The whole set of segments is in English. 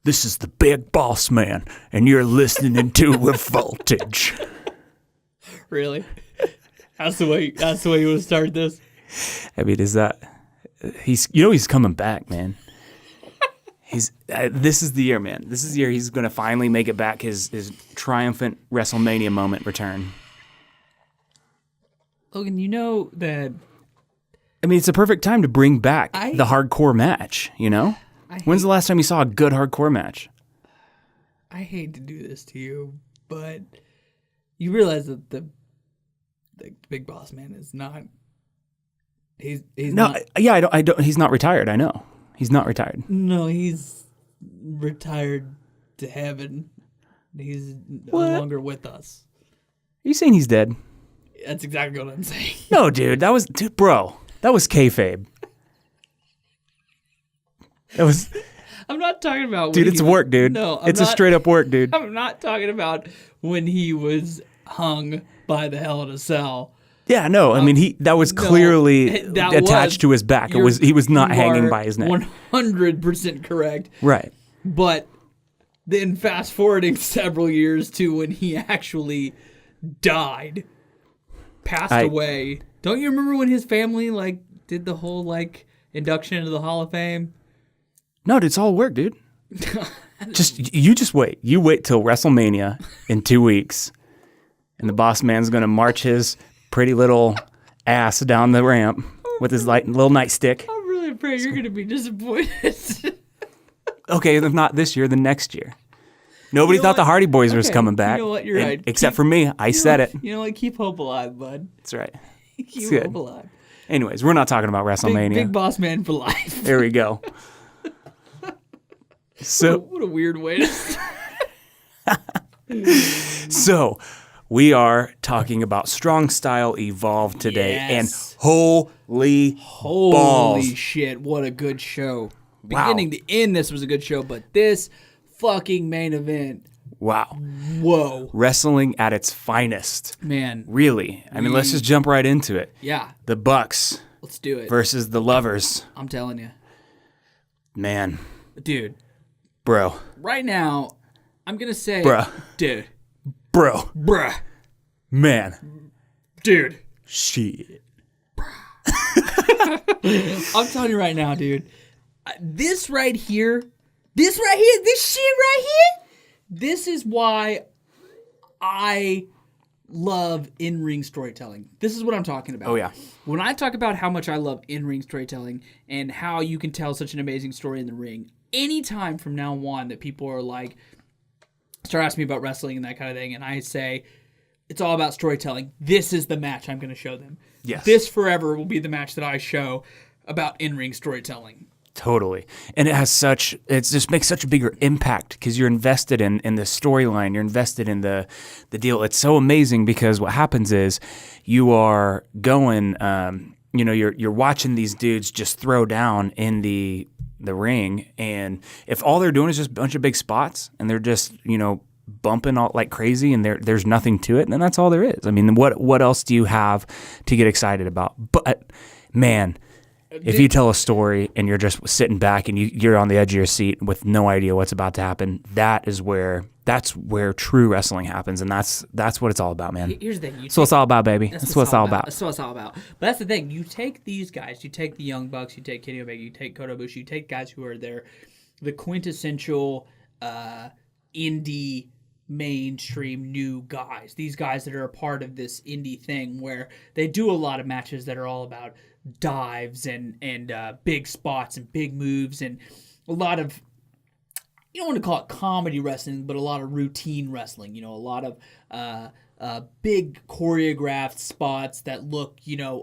This is the Big Boss Man, and you're listening to Revoltage. Really? That's the way you want to start this? I mean, is that he's coming back, man. This is the year, man. This is the year he's going to finally make it back, his triumphant WrestleMania moment return. Logan, you know that... I mean, it's a perfect time to bring back the hardcore match, you know? When's the last time you saw a good hardcore match? I hate to do this to you, but you realize that the Big Boss Man is not... He's no, not... Yeah, I don't. He's not retired, I know. He's not retired. No, he's retired to heaven. He's no longer with us. Are you saying he's dead? That's exactly what I'm saying. No, dude. That was kayfabe. I'm not talking about... Dude, it's work, dude. No, it's a straight up work, dude. I'm not talking about when he was hung by the Hell in a Cell. Yeah, no. I mean, that was clearly attached to his back. He was not hanging by his neck. 100% correct. Right. But then fast forwarding several years to when he actually died, passed away. Don't you remember when his family did the whole induction into the Hall of Fame? No, it's all work, dude. Just wait. You wait till WrestleMania in 2 weeks, and the Boss Man's gonna march his pretty little ass down the ramp with his little nightstick. I'm really afraid you're gonna be disappointed. Okay, if not this year, then next year. Nobody thought the Hardy Boys was coming back. You know what? You're right. Except for me. I said it. You know what? Keep hope alive, bud. That's right. Keep hope alive. Anyways, we're not talking about WrestleMania. Big Boss Man for life. There we go. So what a weird way to start. So we are talking about Strong Style Evolved today. Yes. And holy balls. Shit, what a good show. Wow. Beginning to end, this was a good show, but this fucking main event. Wow. Whoa. Wrestling at its finest. Man. Really. I mean, let's just jump right into it. Yeah. The Bucks. Let's do it. Versus the Lovers. I'm telling you. Man. Dude. Bro. Right now, I'm going to say. Bruh. Dude. Bro. Bruh. Man. Dude. Shit. I'm telling you right now, dude. This shit right here, this is why I love in-ring storytelling. This is what I'm talking about. Oh, yeah. When I talk about how much I love in-ring storytelling and how you can tell such an amazing story in the ring, anytime from now on that people are start asking me about wrestling and that kind of thing, and I say, it's all about storytelling. This is the match I'm going to show them. Yes. This forever will be the match that I show about in-ring storytelling. Totally. And it just makes such a bigger impact because you're invested in the storyline. You're invested in the deal. It's so amazing because what happens is you are going, you're watching these dudes just throw down in the ring. And if all they're doing is just a bunch of big spots and they're just, bumping all like crazy and there's nothing to it, then that's all there is. I mean, what else do you have to get excited about? But man, if you tell a story and you're just sitting back and you're on the edge of your seat with no idea what's about to happen, that's where true wrestling happens, and that's what it's all about, man. Here's the thing. That's what it's all about, baby. That's what it's all about. That's what it's all about. But that's the thing. You take these guys, you take the Young Bucks, you take Kenny Omega, you take Kota Ibushi, you take guys who are there, the quintessential indie mainstream new guys. These guys that are a part of this indie thing where they do a lot of matches that are all about dives and big spots and big moves and a lot of, you don't want to call it comedy wrestling, but a lot of routine wrestling, a lot of big choreographed spots that look,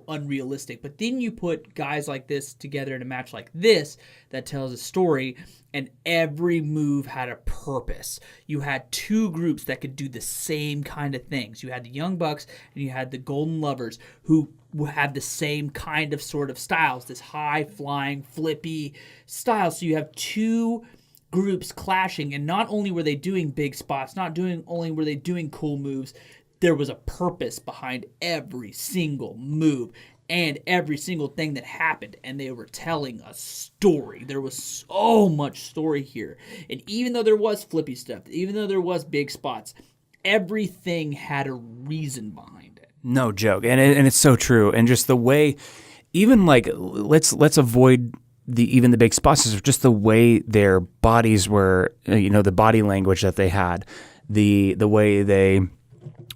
unrealistic. But then you put guys like this together in a match like this that tells a story, and every move had a purpose. You had two groups that could do the same kind of things. You had the Young Bucks and you had the Golden Lovers who had the same kind of sort of styles, this high-flying, flippy style. So you have two groups clashing, and not only were they doing big spots, only were they doing cool moves, there was a purpose behind every single move. and every single thing that happened, and they were telling a story. There was so much story here. And even though there was flippy stuff, even though there was big spots, everything had a reason behind it. No joke. And it's so true. And just the way, even like, let's avoid even the big spots, is just the way their bodies were, the body language that they had, the way they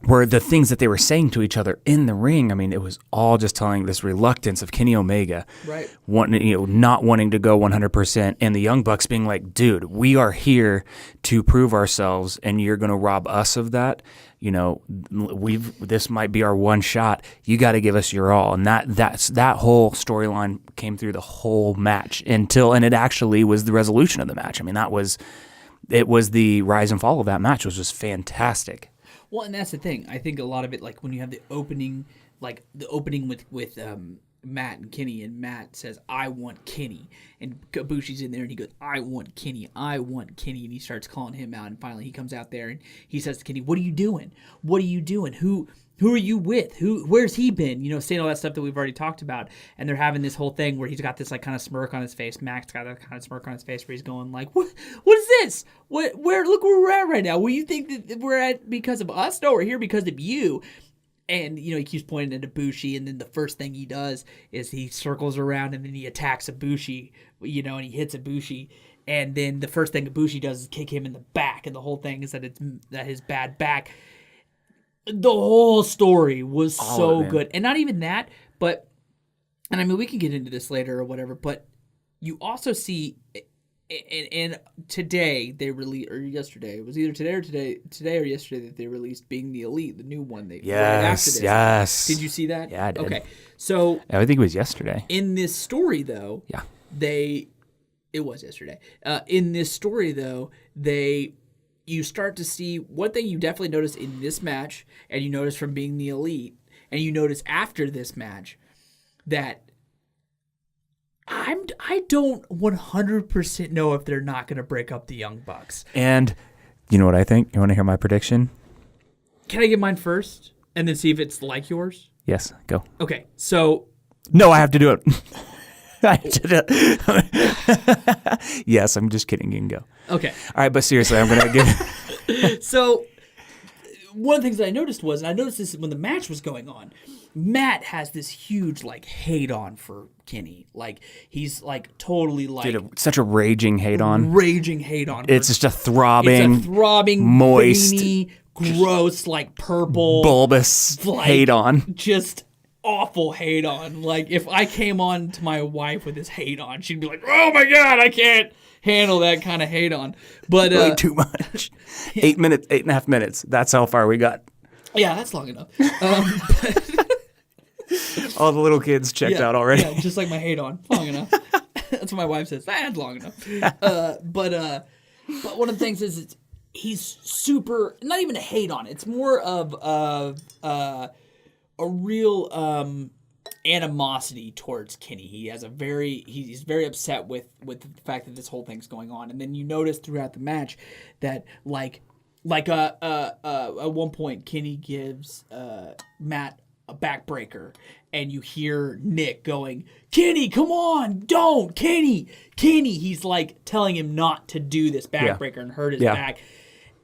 were, the things that they were saying to each other in the ring. I mean, it was all just telling this reluctance of Kenny Omega, right? Not wanting to go 100%, and the Young Bucks being like, "Dude, we are here to prove ourselves, and you're going to rob us of that. This might be our one shot. You got to give us your all." And that whole storyline came through the whole match and it actually was the resolution of the match. I mean, it was the rise and fall of that match, was just fantastic. Well, and that's the thing. I think a lot of it, like when you have the opening with Matt and Kenny, and Matt says, "I want Kenny," and Ibushi's in there, and he goes, "I want Kenny, I want Kenny," and he starts calling him out, and finally he comes out there and he says to Kenny, "What are you doing? What are you doing? Who are you with? Where's he been?" Saying all that stuff that we've already talked about, and they're having this whole thing where he's got this like kind of smirk on his face. Max got that kind of smirk on his face where he's going like, "What is this? Look where we're at right now. Well, you think that we're at because of us? No, we're here because of you." And, he keeps pointing at Ibushi, and then the first thing he does is he circles around and then he attacks Ibushi, and he hits Ibushi. And then the first thing Ibushi does is kick him in the back, and the whole thing is that his bad back. The whole story was so good. And not even that, but, and I mean, we can get into this later or whatever, but you also see, and today they released, or yesterday, it was either today or yesterday that they released Being the Elite, the new one. Right after this. Yes. Did you see that? Yeah, I did. Okay. So. I think it was yesterday. In this story, though. Yeah. It was yesterday. In this story, though, you start to see one thing you definitely notice in this match, and you notice from Being the Elite, and you notice after this match, that I don't 100% know if they're not going to break up the Young Bucks. And you know what I think? You want to hear my prediction? Can I get mine first and then see if it's like yours? Yes, go. Okay, so... No, I have to do it. Yes, I'm just kidding. You can go. Okay. All right, but seriously, I'm going to give... So, one of the things that I noticed was, and I noticed this when the match was going on, Matt has this huge, hate on for Kenny. He's, totally, Dude, such a raging hate on. Raging hate on. It's just a throbbing, moist, veiny, gross, purple, bulbous hate on. Just awful hate on. If I came on to my wife with this hate on, she'd be like, "Oh my God, I can't handle that kind of hate on." But way too much. 8.5 minutes. That's how far we got. Yeah, that's long enough. All the little kids checked out already. Yeah, just like my hate on. Long enough. That's what my wife says. That's long enough. But one of the things is he's super, not even a hate on. It's more of a real animosity towards Kenny. He has he's very upset with the fact that this whole thing's going on. And then you notice throughout the match that at one point Kenny gives Matt a backbreaker, and you hear Nick going, "Kenny, come on, don't, Kenny." He's telling him not to do this backbreaker and hurt his back.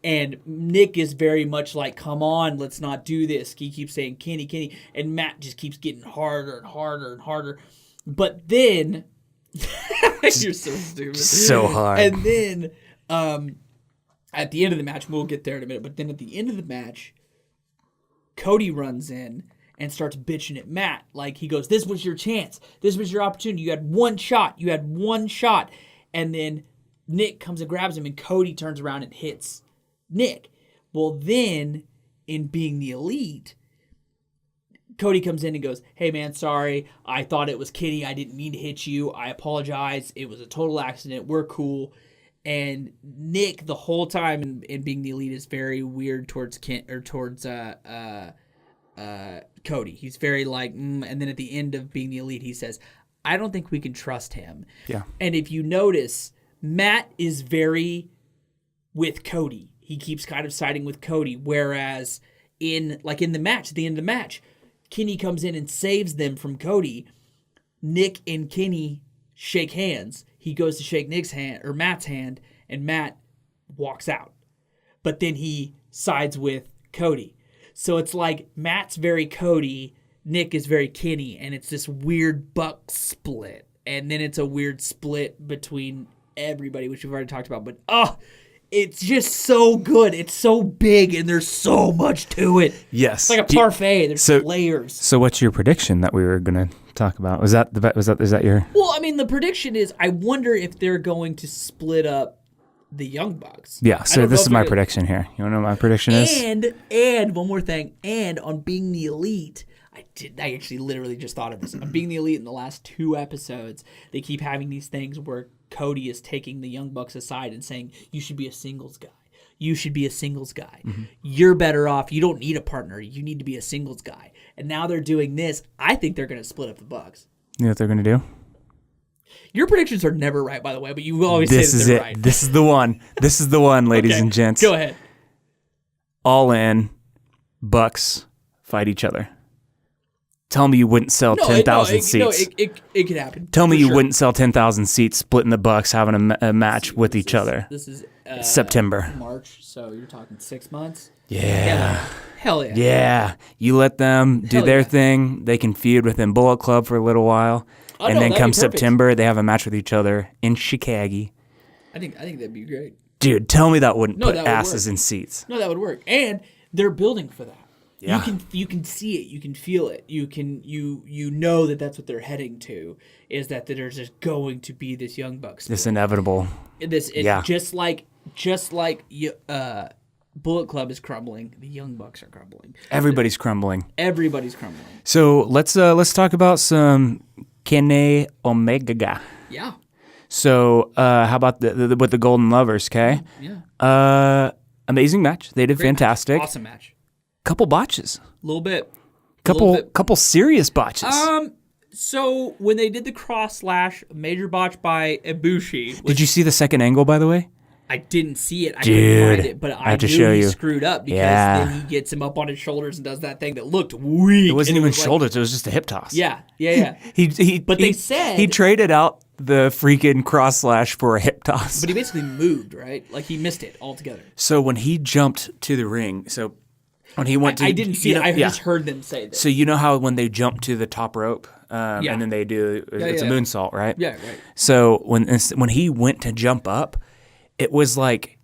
And Nick is very much like, "Come on, let's not do this." He keeps saying, Kenny. And Matt just keeps getting harder and harder and harder. But then, you're so stupid. So hard. And then, at the end of the match, we'll get there in a minute, but then at the end of the match, Cody runs in and starts bitching at Matt. He goes, "This was your chance. This was your opportunity. You had one shot. And then Nick comes and grabs him, and Cody turns around and hits Nick. Well, then, in Being the Elite, Cody comes in and goes, "Hey, man, sorry. I thought it was Kenny. I didn't mean to hit you. I apologize. It was a total accident. We're cool." And Nick, the whole time in Being the Elite, is very weird towards Cody. He's very and then at the end of Being the Elite, he says, "I don't think we can trust him." Yeah. And if you notice, Matt is very with Cody. He keeps kind of siding with Cody, whereas in the match, at the end of the match, Kenny comes in and saves them from Cody. Nick and Kenny shake hands. He goes to shake Nick's hand or Matt's hand, and Matt walks out. But then he sides with Cody. So it's like Matt's very Cody, Nick is very Kenny, and it's this weird buck split. And then it's a weird split between everybody, which we've already talked about. But it's just so good. It's so big, and there's so much to it. Yes. It's like a parfait. There's layers. So what's your prediction that we were going to talk about? Is that your... Well, I mean, the prediction is I wonder if they're going to split up the Young Bucks. Yeah, so this is my prediction here. You want to know what my prediction is? And one more thing. And on Being the Elite... I actually literally just thought of this. On Being the Elite in the last 2 episodes, they keep having these things where Cody is taking the Young Bucks aside and saying, you should be a singles guy. You should be a singles guy. Mm-hmm. You're better off. You don't need a partner. You need to be a singles guy. And now they're doing this. I think they're going to split up the Bucks. You know what they're going to do? Your predictions are never right, by the way, but you always say that they're right. This is the one. This is the one, ladies and gents. Go ahead. All in, Bucks fight each other. Tell me you wouldn't sell 10,000 seats. No, it could happen. Tell me you wouldn't sell 10,000 seats, splitting the Bucks, having a match with each other. This is September. March, so you're talking 6 months. Yeah. Hell yeah. Yeah. You let them do their thing. They can feud within Bullet Club for a little while. And then come September, they have a match with each other in Chicago. I think that'd be great. Dude, tell me that wouldn't put asses in seats. No, that would work. And they're building for that. Yeah. You can see it, you can feel it, you know that's what they're heading to, is that there's just going to be this Young Bucks. This inevitable. Just like Bullet Club is crumbling, the Young Bucks are crumbling. Everybody's crumbling. So let's talk about some Kenny Omega. Yeah. So how about with the Golden Lovers? Okay. Yeah. Amazing match. They did fantastic. Match. Awesome match. Couple botches. A little bit. Couple serious botches. So when they did the cross slash, major botch by Ibushi. Did you see the second angle, by the way? I didn't see it. I Dude, couldn't find it, but I have to knew show he you. Screwed up because then he gets him up on his shoulders and does that thing that looked weak. It wasn't even shoulders. It was just a hip toss. Yeah. But they said he traded out the freaking cross slash for a hip toss. But he basically moved, right? Like he missed it altogether. So when he jumped to the ring, when he went to... I didn't see it. I just heard them say this. So you know how when they jump to the top rope and then they do... It's a moonsault, right? Yeah, right. So when he went to jump up, it was like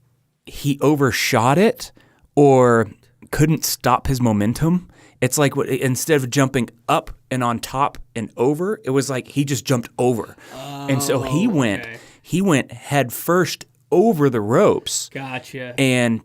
he overshot it or couldn't stop his momentum. It's like instead of jumping up and on top and over, it was like he just jumped over. And so he went head first over the ropes. Gotcha. And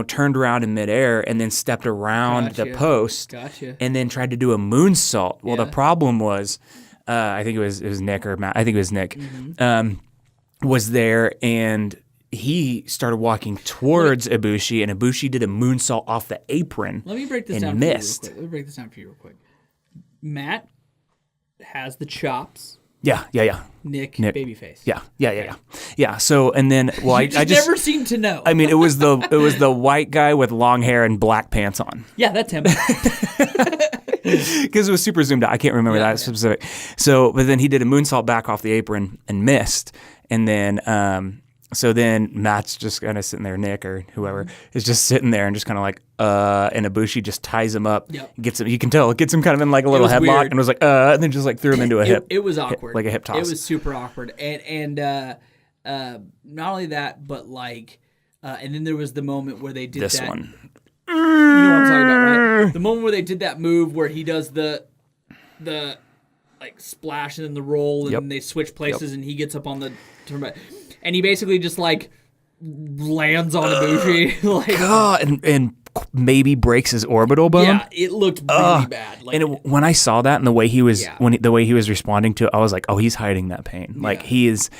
turned around in midair and then stepped around the post. Gotcha. And then tried to do a moonsault. Well, the problem was, I think it was Nick or Matt. I think it was Nick. Mm-hmm. Was there, and he started walking towards Ibushi, and Ibushi did a moonsault off the apron. Let me break this down. Let me break this down for you real quick. Matt has the chops. Yeah. Nick. Babyface. Yeah. So and then, well, I just never seem to know. I mean, it was the white guy with long hair and black pants on. Yeah, that's him. Because it was super zoomed out. I can't remember that specific. So, but then he did a moonsault back off the apron and missed, and then. So then Matt's just kind of sitting there, Nick or whoever is just sitting there and just kind of like, and Ibushi just ties him up, gets him, you can tell, gets him kind of in like a little headlock and was like, and then just like threw him into a hip. It was awkward. Like a hip toss. It was super awkward. And not only that, but like, and then there was the moment where they did this that. one. You know what I'm talking about, right? The moment where they did that move where he does the like splash and then the roll and then they switch places and he gets up on the turn. And he basically just like lands on Ibushi, like and maybe breaks his orbital bone. Yeah, it looked really bad. Like, and when I saw that and the way he was the way he was responding to it, I was like, oh, he's hiding that pain. Like he was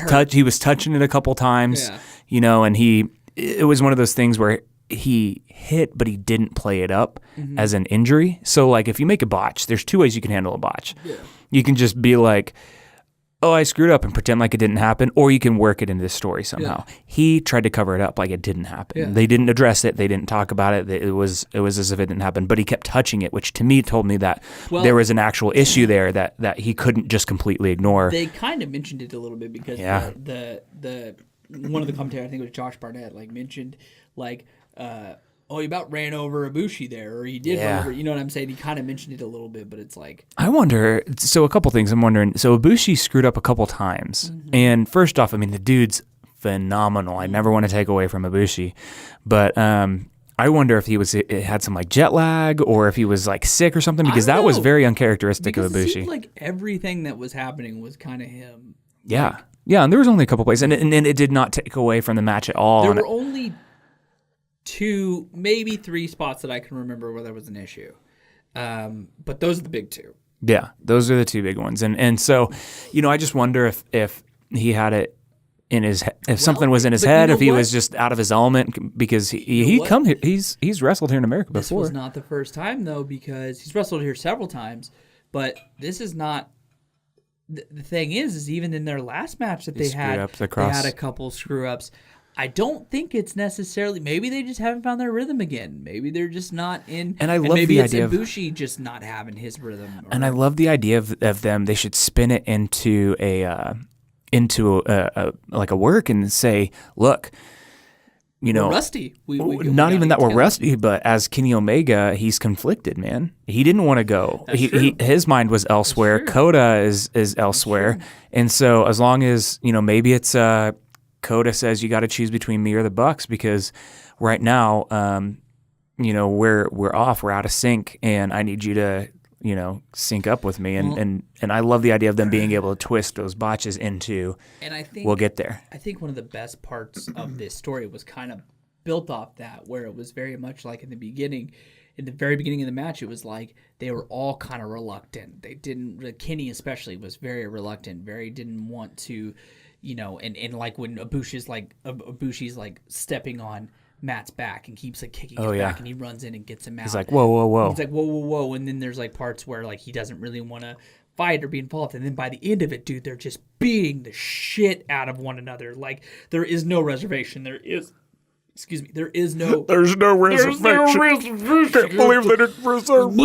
touching it a couple times, and it was one of those things where he hit, but he didn't play it up as an injury. So like if you make a botch, there's 2 ways you can handle a botch. Yeah. You can just be like, oh, I screwed up and pretend like it didn't happen, or you can work it into the story somehow. Yeah. He tried to cover it up like it didn't happen. Yeah. They didn't address it. They didn't talk about it. It was as if it didn't happen, but he kept touching it, which to me told me that there was an actual issue there that he couldn't just completely ignore. They kind of mentioned it a little bit because the one of the commentators, I think it was Josh Barnett, like mentioned like, oh, he about ran over Ibushi there, or he did run over, you know what I'm saying? He kind of mentioned it a little bit, but it's like... I wonder, so a couple things I'm wondering. So Ibushi screwed up a couple times. And first off, I mean, the dude's phenomenal. I never want to take away from Ibushi. But I wonder if it had some like jet lag or if he was like sick or something, because that was very uncharacteristic of Ibushi. It seemed like everything that was happening was kind of him. Yeah. Yeah, and there was only a couple plays, and it did not take away from the match at all. There were only 2, maybe 3 spots that I can remember where there was an issue. But those are the big 2. Yeah, those are the 2 big ones. And so, I just wonder if he had it in his if something was in his head, if he was just out of his element, because he come here, he's wrestled here in America before. This was not the first time though, because he's wrestled here several times, but this is not. The thing is even in their last match that they had a couple screw ups. I don't think it's necessarily. Maybe they just haven't found their rhythm again. Maybe they're just not in. And I love the idea of Ibushi just not having his rhythm. And I love the idea of them. They should spin it into a like a work and say, look, we're rusty. Not even that we're rusty, but as Kenny Omega, he's conflicted, man. He didn't want to go. His mind was elsewhere. Kota is elsewhere, and so as long as maybe it's Kota says you got to choose between me or the Bucks, because right now, we're off, we're out of sync, and I need you to sync up with me, and I love the idea of them being able to twist those botches into. And I think we'll get there. I think one of the best parts of this story was kind of built off that, where it was very much like in the very beginning of the match, it was like they were all kind of reluctant. They didn't. Kenny especially was very reluctant, very didn't want to. And like when Ibushi's like stepping on Matt's back and keeps like kicking his back, and he runs in and gets him out. He's like, whoa, whoa, whoa. He's like, whoa, whoa, whoa. And then there's like parts where like he doesn't really want to fight or be involved. And then by the end of it, dude, they're just beating the shit out of one another. Like there is no reservation. There's no reservation. Can't believe they didn't reserve.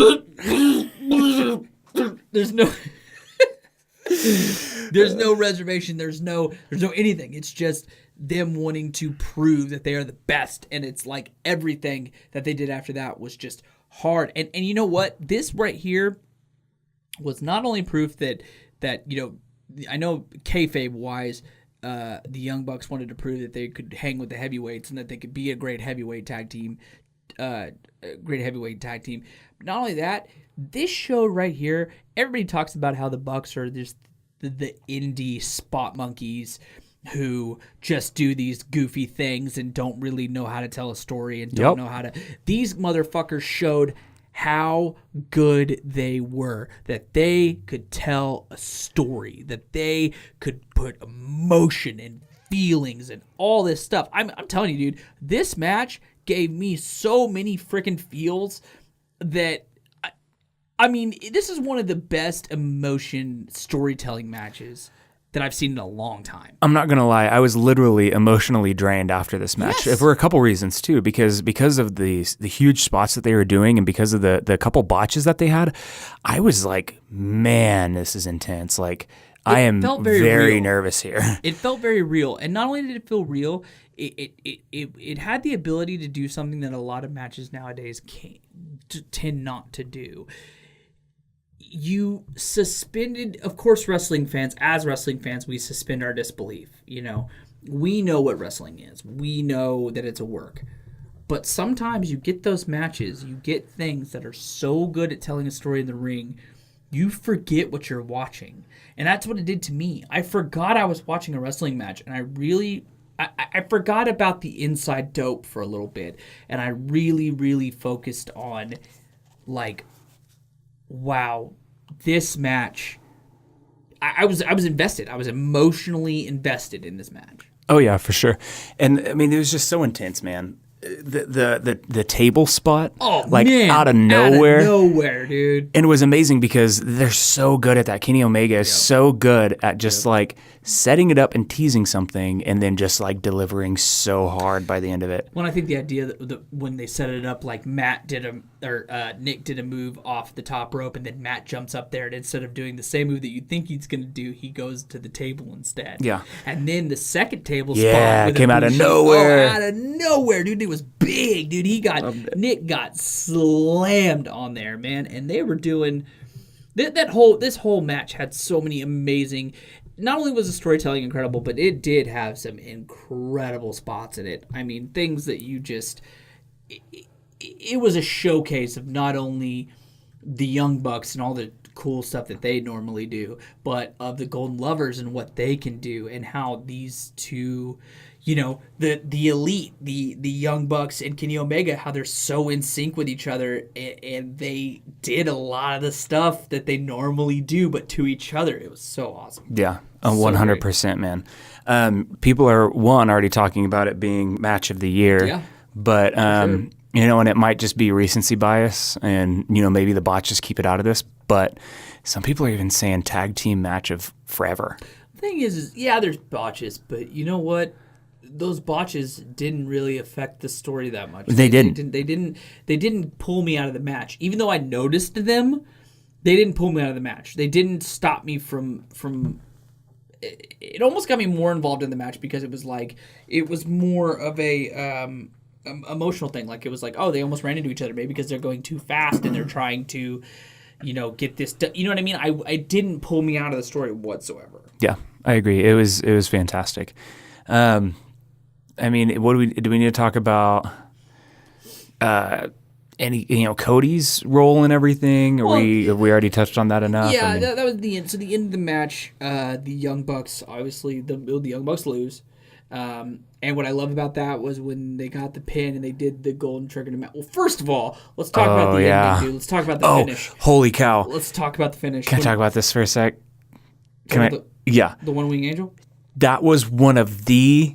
There's no reservation. There's no anything. It's just them wanting to prove that they are the best, and it's like everything that they did after that was just hard. And you know what? This right here was not only proof that I know kayfabe wise, the Young Bucks wanted to prove that they could hang with the heavyweights and that they could be a great heavyweight tag team. Not only that, this show right here, everybody talks about how the Bucks are just the indie spot monkeys who just do these goofy things and don't really know how to tell a story and don't know how to. These motherfuckers showed how good they were, that they could tell a story, that they could put emotion and feelings and all this stuff. I'm telling you, dude, this match gave me so many freaking feels that I mean, this is one of the best emotion storytelling matches that I've seen in a long time. I'm not going to lie. I was literally emotionally drained after this match for a couple reasons too, because of the huge spots that they were doing and because of the couple botches that they had. I was like, man, this is intense. Like I am very nervous here. It felt very real. And not only did it feel real, it had the ability to do something that a lot of matches nowadays tend not to do. You suspended, of course, as wrestling fans, we suspend our disbelief. We know what wrestling is. We know that it's a work. But sometimes you get those matches, you get things that are so good at telling a story in the ring, you forget what you're watching. And that's what it did to me. I forgot I was watching a wrestling match, and I forgot about the inside dope for a little bit. And I really, really focused on, like, wow, this match, I was invested. I was emotionally invested in this match. Oh yeah, for sure. And I mean, it was just so intense, man. the table spot, Oh, like man. out of nowhere. Out of nowhere, dude. And it was amazing because they're so good at that. Kenny Omega is so good at just like setting it up and teasing something and then just like delivering so hard by the end of it. Well, I think the idea that when they set it up, like Nick did a move off the top rope, and then Matt jumps up there, and instead of doing the same move that you think he's going to do, he goes to the table instead. Yeah. And then the second table Yeah, spot with came out of nowhere. out of nowhere, dude. It was big, dude. Nick got slammed on there, man, and they were doing this whole match had so many amazing. Not only was the storytelling incredible, but it did have some incredible spots in it. I mean, things that you just... It was a showcase of not only the Young Bucks and all the cool stuff that they normally do, but of the Golden Lovers and what they can do and how these two... the elite, the Young Bucks and Kenny Omega, how they're so in sync with each other, and they did a lot of the stuff that they normally do, but to each other. It was so awesome. Yeah, 100%, man. People are, already talking about it being match of the year. Yeah. But, sure. And it might just be recency bias, and, maybe the botches keep it out of this, but some people are even saying tag team match of forever. The thing is, there's botches, but you know what? Those botches didn't really affect the story that much. They didn't. They didn't pull me out of the match. Even though I noticed them, they didn't pull me out of the match. They didn't stop me from. It almost got me more involved in the match because it was more of a emotional thing. Like it was like, oh, they almost ran into each other, maybe because they're going too fast and they're trying to, get this. You know what I mean? I didn't pull me out of the story whatsoever. Yeah, I agree. It was fantastic. I mean, what do we need to talk about? Cody's role and everything? Have we already touched on that enough? Yeah, I mean, that was the end. So the end of the match, the Young Bucks, obviously, the Young Bucks lose. And what I love about that was when they got the pin and they did the golden trigger to match. Well, first of all, let's talk about the ending, dude. Let's talk about the finish. Holy cow. Let's talk about the finish. Can I talk about this for a sec? The Yeah. One Wing Angel? That was one of the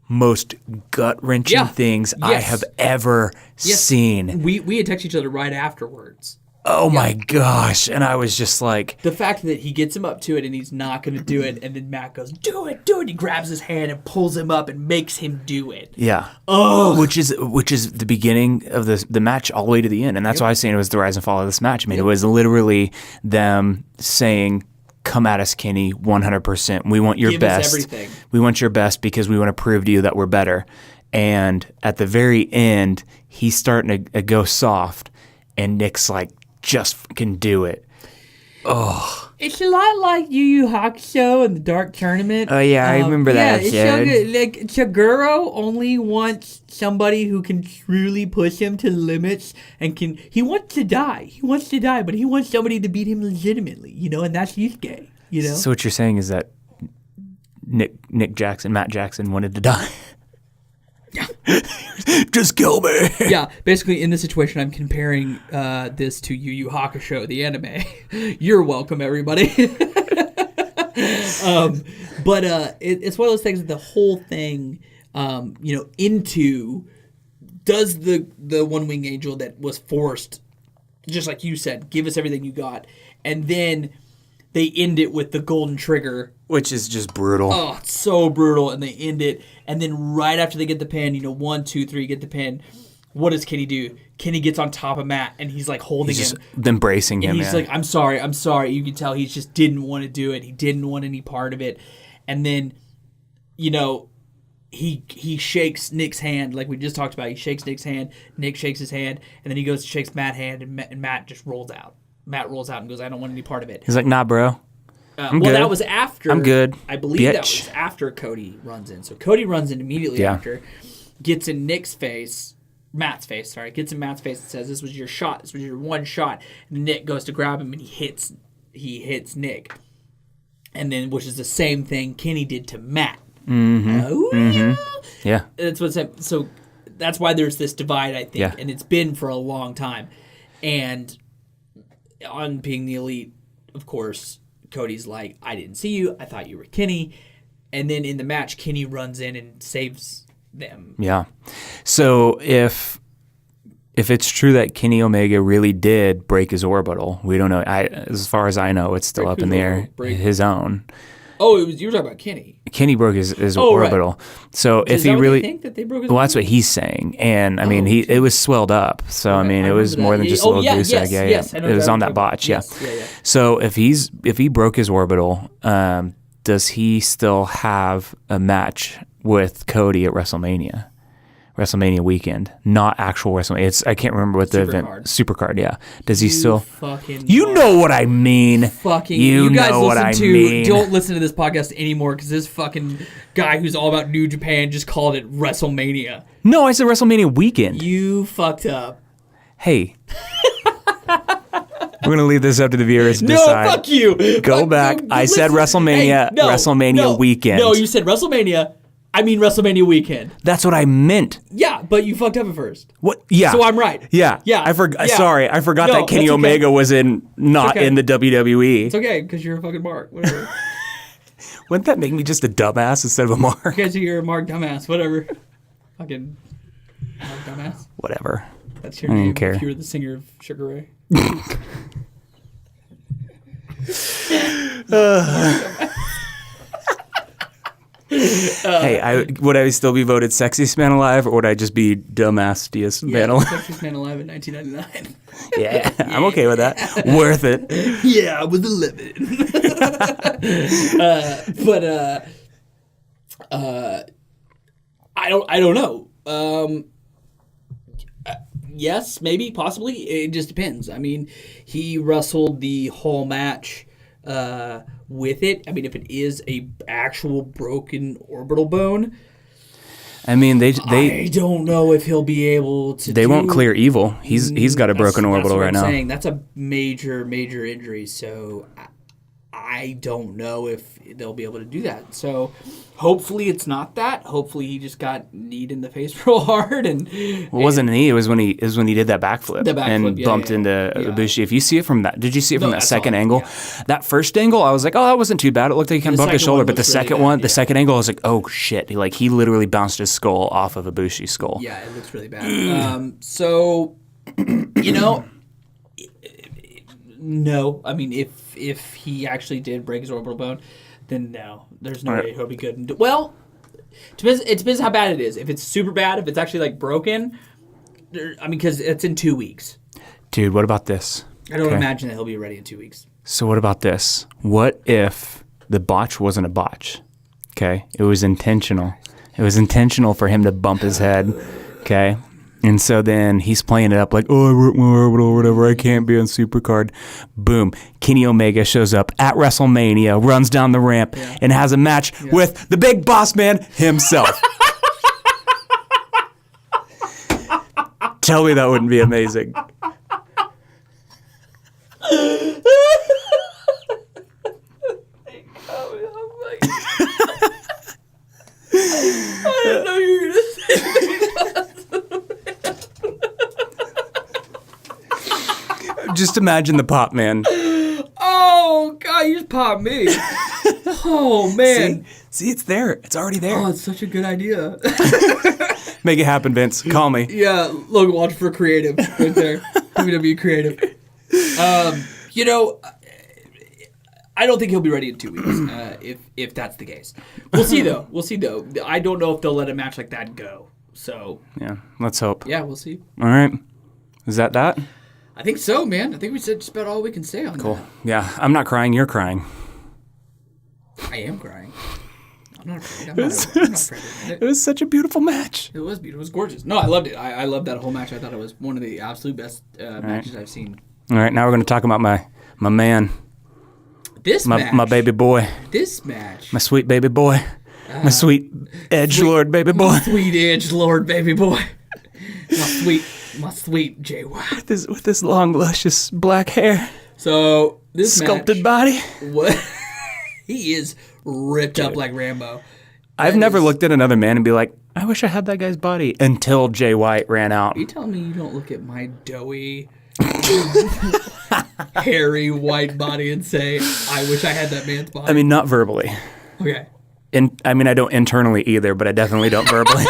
most gut-wrenching things I have ever seen. We had texted each other right afterwards. Oh my gosh. And I was just like... The fact that he gets him up to it and he's not going to do it, and then Matt goes, do it. He grabs his hand and pulls him up and makes him do it. Yeah. Oh, Which is the beginning of the match all the way to the end. And that's why I was saying it was the rise and fall of this match. I mean, it was literally them saying... Come at us, Kenny, 100%. We want your best. Give us everything. We want your best because we want to prove to you that we're better. And at the very end, he's starting to go soft, and Nick's like, just fucking do it. Oh. It's a lot like Yu Yu Hakusho and the Dark Tournament. Oh, yeah, I remember that. It's so good. Like, Chiguro only wants somebody who can truly push him to limits and can... He wants to die. But he wants somebody to beat him legitimately, and that's Yusuke, So what you're saying is that Matt Jackson wanted to die. Yeah. Just kill me. Yeah, basically in this situation, I'm comparing this to Yu Yu Hakusho, the anime. You're welcome, everybody. But it's one of those things that the whole thing, does the One Wing Angel that was forced, just like you said, give us everything you got, and then they end it with the golden trigger. Which is just brutal. Oh, it's so brutal. And they end it. And then right after they get the pin, 1, 2, 3, get the pin. What does Kenny do? Kenny gets on top of Matt, and he's like holding him. Embracing him, and he's like, I'm sorry. You can tell he just didn't want to do it. He didn't want any part of it. And then, he shakes Nick's hand, like we just talked about. He shakes Nick's hand. Nick shakes his hand. And then he goes to shakes Matt's hand, and Matt just rolls out. Matt rolls out and goes, I don't want any part of it. He's like, nah, bro. Well, that was after. I'm good. I believe that was after Cody runs in. So Cody runs in immediately after, gets in Matt's face, gets in Matt's face and says, this was your shot. This was your one shot. And Nick goes to grab him and he hits Nick. And then, which is the same thing Kenny did to Matt. Mm-hmm. Oh, mm-hmm. Yeah. That's what's so that's why there's this divide, I think. Yeah. And it's been for a long time. And on being the elite, of course, Cody's like, I didn't see you. I thought you were Kenny. And then in the match, Kenny runs in and saves them. Yeah. So if it's true that Kenny Omega really did break his orbital, we don't know. As far as I know, it's still up in the air. His own. Oh, you were talking about Kenny. Kenny broke his orbital. Right. So if he really think that they broke his well, that's what he's saying. And I mean, it was swelled up. So I mean, it was more than just a little goose egg. Yes, it was on that botch. Yeah. So if he broke his orbital, does he still have a match with Cody at WrestleMania weekend? Not actual WrestleMania. I can't remember what the event. Supercard. Yeah. Does he still? You know what I mean. You guys don't listen to this podcast anymore because this fucking guy who's all about New Japan just called it WrestleMania. No, I said WrestleMania weekend. You fucked up. Hey. We're gonna leave this up to the viewers to decide. No, fuck you. Go back. I said WrestleMania. WrestleMania weekend. No, you said WrestleMania. I mean WrestleMania weekend. That's what I meant. Yeah, but you fucked up at first. What? Yeah. So I'm right. Yeah. I forgot. Sorry, I forgot that Kenny Omega was not in the WWE. It's okay because you're a fucking mark. Whatever. Wouldn't that make me just a dumbass instead of a mark? Because you're a mark dumbass. Whatever. Fucking mark dumbass. Whatever. That's your name. Care. If you were the singer of Sugar Ray. Hey, would I still be voted sexiest man alive, or would I just be dumbastiest man alive? Sexiest man alive in 1999. Yeah, I'm okay with that. Worth it. Yeah, I was 11. I don't know. Yes, maybe, possibly. It just depends. I mean, he wrestled the whole match with it. I mean, if it is a actual broken orbital bone, I mean, I don't know if he'll be able to. They won't clear Evil. He's got a broken orbital right now. Saying that's a major injury. So I don't know if they'll be able to do that. So hopefully it's not that. Hopefully he just got kneed in the face real hard and. Well, it wasn't a knee. It was when he did that backflip and bumped into Ibushi. If you see it from that, did you see it from that second angle? Yeah. That first angle, I was like, oh, that wasn't too bad. It looked like he kind of bumped his shoulder. But the second angle, I was like, oh shit! He literally bounced his skull off of Ibushi's skull. Yeah, it looks really bad. So, you know. No, I mean, if he actually did break his orbital bone, then no, there's no way he'll be good. Well, it depends how bad it is. If it's super bad, if it's actually like broken, I mean, because it's in 2 weeks. Dude, what about this? I don't imagine that he'll be ready in 2 weeks. So what about this? What if the botch wasn't a botch? Okay, it was intentional. It was intentional for him to bump his head. Okay. And so then he's playing it up like, oh, I broke my orbital or whatever. I can't be on Supercard. Boom. Kenny Omega shows up at WrestleMania, runs down the ramp, and has a match with the big boss man himself. Tell me that wouldn't be amazing. I didn't know you were going to say that. Just imagine the pop, man. Oh, God, you just popped me. Oh, man. See, it's there. It's already there. Oh, it's such a good idea. Make it happen, Vince. Call me. Yeah, Logan Walsh for creative right there. WWE creative. You know, I don't think he'll be ready in 2 weeks if that's the case. We'll see, though. I don't know if they'll let a match like that go. So yeah, let's hope. Yeah, we'll see. All right. Is that? I think so, man. I think we said just about all we can say on that. Cool. Yeah, I'm not crying. You're crying. I am crying. I'm not afraid. I'm not afraid. It was such a beautiful match. It was beautiful. It was gorgeous. No, I loved it. I loved that whole match. I thought it was one of the absolute best matches I've seen. All right, now we're going to talk about my man. My baby boy. This match. My sweet baby boy. My sweet edgelord baby boy. My sweet edgelord baby boy. My sweet Jay White. With this long, luscious black hair. So this sculpted body. What? He is ripped up like Rambo. I've never looked at another man and be like, I wish I had that guy's body until Jay White ran out. Are you telling me you don't look at my doughy, hairy white body and say, I wish I had that man's body? I mean, not verbally. Okay. I mean, I don't internally either, but I definitely don't verbally.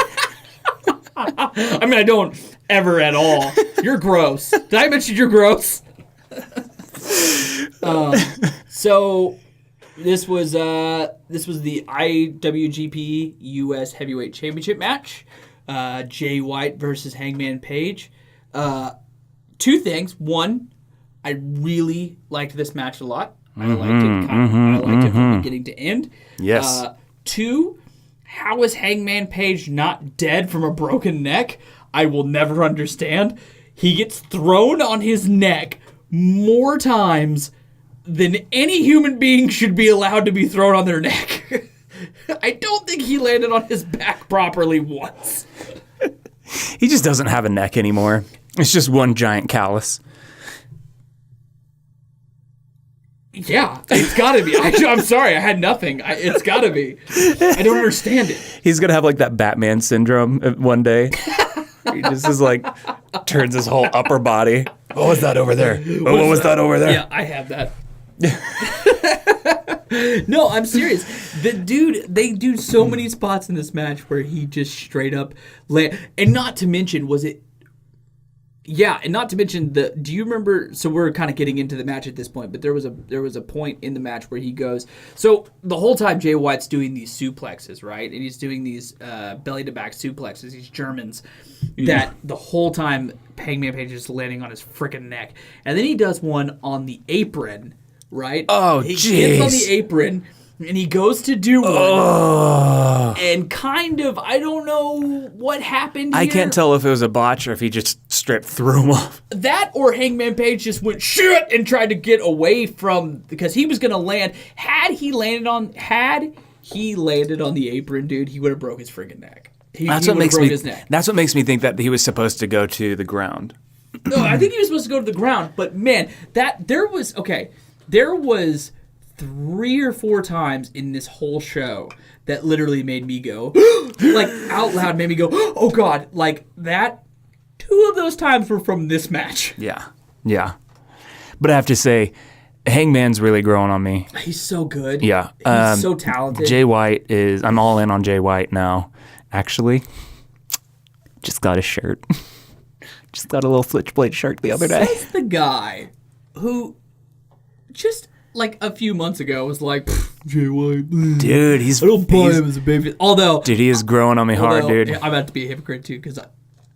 I mean, I don't ever at all. You're gross. Did I mention you're gross? So this was the IWGP US Heavyweight Championship match. Jay White versus Hangman Page. Two things. One, I really liked this match a lot. I liked it from beginning to end. Yes. Two, how is Hangman Page not dead from a broken neck? I will never understand. He gets thrown on his neck more times than any human being should be allowed to be thrown on their neck. I don't think he landed on his back properly once. He just doesn't have a neck anymore. It's just one giant callus. Yeah, it's got to be. I'm sorry, I had nothing. It's got to be. I don't understand it. He's going to have like that Batman syndrome one day. He just is like, turns his whole upper body. What was that over there? What was that over there? Yeah, I have that. No, I'm serious. The dude, they do so many spots in this match where he just straight up and not to mention, and not to mention do you remember, so we're kind of getting into the match at this point, but there was a point in the match where he goes, so the whole time Jay White's doing these suplexes, right? And he's doing these belly to back suplexes, these Germans, that the whole time Hangman Page is landing on his freaking neck. And then he does one on the apron, right? Oh, he jeez. gets on the apron and he goes to do one, and kind of, I don't know what happened here. I can't tell if it was a botch or if he just straight threw him off. That or Hangman Page just went shit and tried to get away from, because he was going to land. Had he landed on the apron, dude, he would have broke his freaking neck. That's what makes me think that he was supposed to go to the ground. No, I think he was supposed to go to the ground, but man, there was 3 or 4 times in this whole show that literally made me go, like out loud made me go, oh God, like that. 2 of those times were from this match. Yeah. But I have to say, Hangman's really growing on me. He's so good. Yeah. He's so talented. Jay White I'm all in on Jay White now. Actually, just got a shirt. Just got a little Switchblade shirt the other day. Says the guy who just like a few months ago was like, Jay White. Dude, I don't buy him as a baby. Although, dude, he is growing on me hard, dude. I'm about to be a hypocrite too, because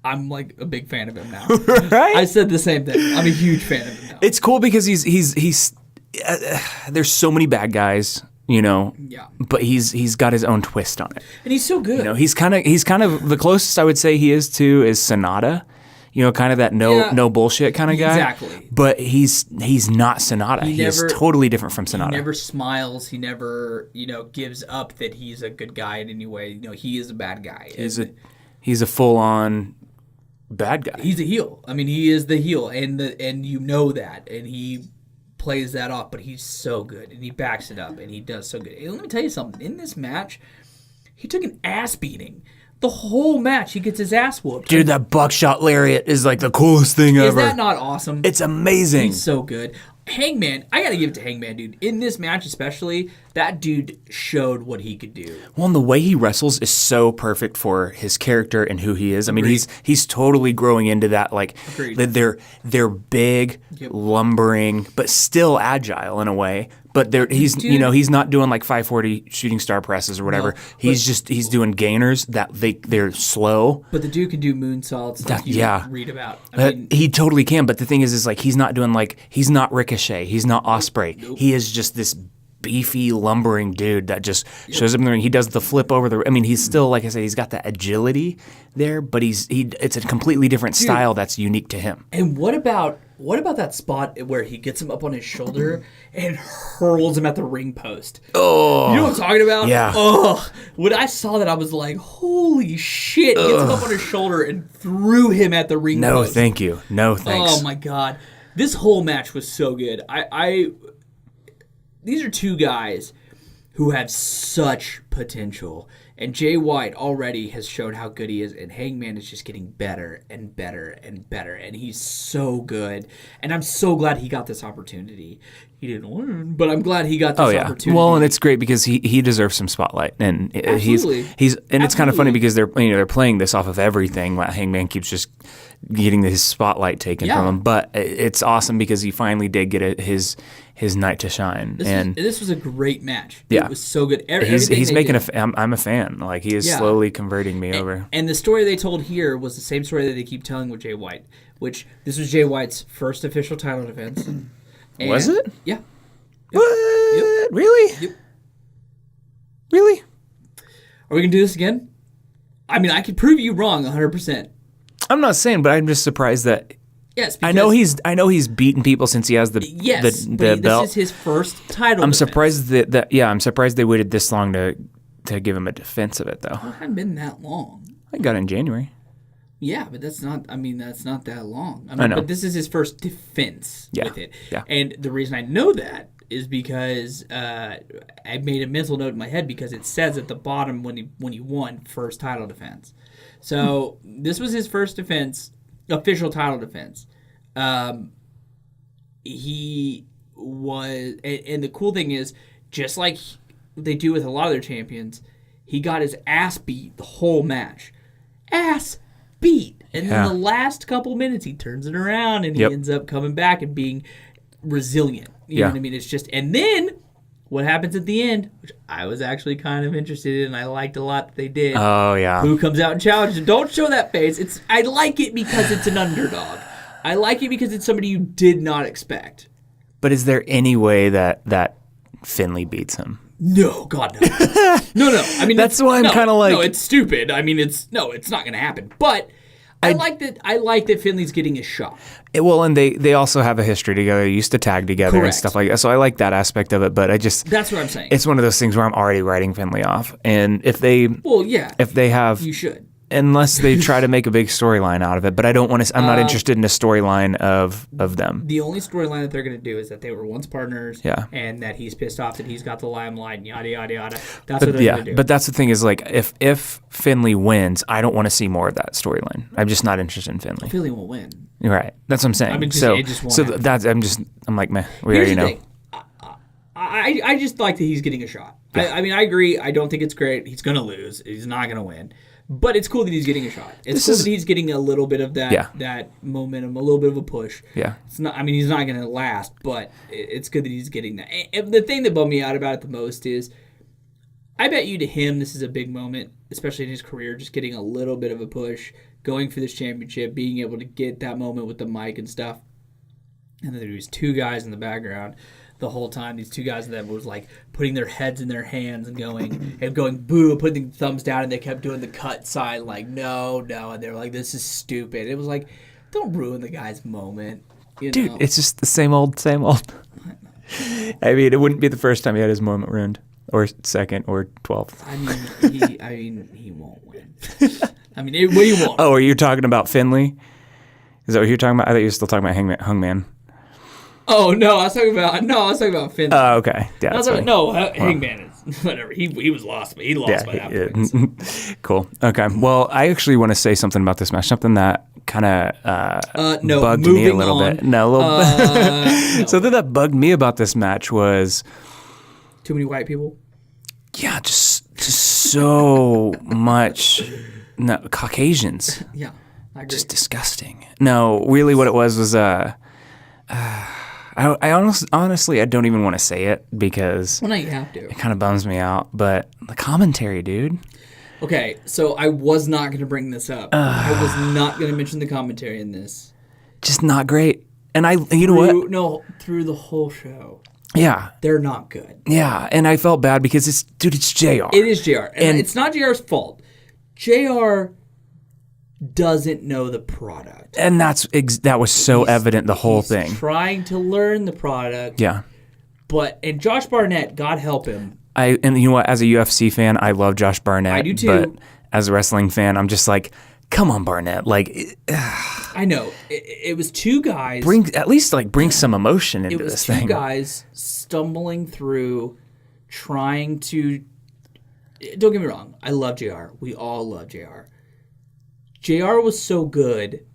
I'm like a big fan of him now. Right? I said the same thing. I'm a huge fan of him now. It's cool because he's there's so many bad guys, you know. Yeah. But he's got his own twist on it. And he's so good. You know, he's kind of the closest I would say he is to is Sonata. You know, kind of that no bullshit kind of guy. Exactly. But he's not Sonata. He is totally different from Sonata. He never smiles. He never, gives up that he's a good guy in any way. He is a bad guy. He's a full on bad guy. He's a heel. I mean, he is the heel, and you know that, and he plays that off. But he's so good, and he backs it up, and he does so good. And let me tell you something. In this match, he took an ass beating. The whole match, he gets his ass whooped. Dude, that buckshot lariat is like the coolest thing ever. Is that not awesome? It's amazing. He's so good. Hangman, I gotta give it to Hangman, dude. In this match especially, that dude showed what he could do. Well, and the way he wrestles is so perfect for his character and who he is. I mean, he's totally growing into that, like, that they're big, lumbering, but still agile in a way. But he's not doing like 540 shooting star presses or whatever. No, he's doing gainers that they're slow. But the dude can do moonsaults like you read about. He totally can. But the thing is like he's not Ricochet. He's not Ospreay. Nope. He is just this beefy, lumbering dude that just shows up in the ring. He does the flip over the. I mean, he's still, like I said, he's got that agility there, but it's a completely different style that's unique to him. And what about that spot where he gets him up on his shoulder and hurls him at the ring post? Oh, you know what I'm talking about? Yeah. Oh, when I saw that, I was like, "Holy shit!" Gets him up on his shoulder and threw him at the ring post. No, thank you. No, thanks. Oh my god, this whole match was so good. These are two guys who have such potential. And Jay White already has shown how good he is, and Hangman is just getting better and better and better, and he's so good. And I'm so glad he got this opportunity. He didn't win, but I'm glad he got this opportunity. Well, and it's great because he deserves some spotlight, and he's and it's kind of funny because they're playing this off of everything. Hangman keeps just getting his spotlight taken from him, but it's awesome because he finally did get his night to shine. This was a great match. Yeah. It was so good. He's making I'm a fan. Like, he is slowly converting me over. And the story they told here was the same story that they keep telling with Jay White, which this was Jay White's first official title defense. Was it? Yeah. What? Yep. Really? Yep. Really? Are we going to do this again? I mean, I could prove you wrong 100%. I'm not saying, but I'm just surprised that. Yes, I know he's beaten people since he has the but belt. This is his first title. I'm defense. surprised I'm surprised they waited this long to give him a defense of it, though. It hadn't been that long. I got it in January. Yeah, but that's not that long. I know. But this is his first defense with it. Yeah. And the reason I know that is because I made a mental note in my head because it says at the bottom when he won first title defense. So this was his first defense, official title defense. He was, and the cool thing is, just like they do with a lot of their champions, he got his ass beat the whole match. Ass beat. And then the last couple minutes, he turns it around and he ends up coming back and being resilient. You know what I mean? It's just, and then what happens at the end, which I was actually kind of interested in, and I liked a lot that they did. Oh, yeah. Who comes out and challenges him? Don't show that face. I like it because it's an underdog. I like it because it's somebody you did not expect. But is there any way that Finley beats him? No, God, no. No. I mean, that's why I'm kind of like... No, it's stupid. I mean, it's not going to happen. But I like that Finley's getting a shot. And they also have a history together. They used to tag together and stuff like that. So I like that aspect of it, but that's what I'm saying. It's one of those things where I'm already writing Finley off. And if they have... You should. Unless they try to make a big storyline out of it, but I don't want to. I'm not interested in a storyline of them. The only storyline that they're going to do is that they were once partners, and that he's pissed off that he's got the limelight, and yada yada yada. That's what they're going to do. But that's the thing is, like, if Finley wins, I don't want to see more of that storyline. I'm just not interested in Finley. Finley won't win. Right. That's what I'm saying. I mean, it just won't happen. That's I'm like, meh. We Here's already the know. Thing. I just like that he's getting a shot. Yeah. I mean, I agree. I don't think it's great. He's going to lose. He's not going to win. But it's cool that he's getting a shot. It's cool that he's getting a little bit of that momentum, a little bit of a push. Yeah. It's not. I mean, he's not going to last, but it's good that he's getting that. And the thing that bummed me out about it the most is, I bet you to him this is a big moment, especially in his career, just getting a little bit of a push, going for this championship, being able to get that moment with the mic and stuff. And then there was two guys in the background the whole time. These two guys that was like putting their heads in their hands and going boo, putting thumbs down, and they kept doing the cut sign like no, and they were like, this is stupid. It was like, don't ruin the guy's moment. Dude, it's just the same old. I mean, it wouldn't be the first time he had his moment ruined, or second, or 12th. He won't win. I mean, what do you want? Oh, are you talking about Finley? Is that what you're talking about? I thought you were still talking about Hangman. Oh no, I was talking about Finley. Oh, okay. Yeah. Hangman is whatever. He was lost, but he lost by that point. Cool. Okay. Well, I actually want to say something about this match. Something that kind of bugged me a little bit. No, no. Something that bugged me about this match was too many white people. Yeah, just so much Caucasians. Yeah, I agree. Just disgusting. No, really, what it was I honestly, I don't even want to say it because well, now you have to. It kind of bums me out. But the commentary, dude. Okay, so I was not going to bring this up. I was not going to mention the commentary in this. Just not great. And you know what? No, through the whole show. Yeah. They're not good. Yeah, and I felt bad because it's JR. It is JR. And it's not JR's fault. JR doesn't know the product. And that was so evident the whole thing. Trying to learn the product. Yeah. And Josh Barnett, God help him. And you know what? As a UFC fan, I love Josh Barnett. I do too. But as a wrestling fan, I'm just like, come on, Barnett. Like, I know. It was two guys. Bring some emotion into this thing. It was two guys stumbling through trying to. Don't get me wrong. I love JR. We all love JR. JR was so good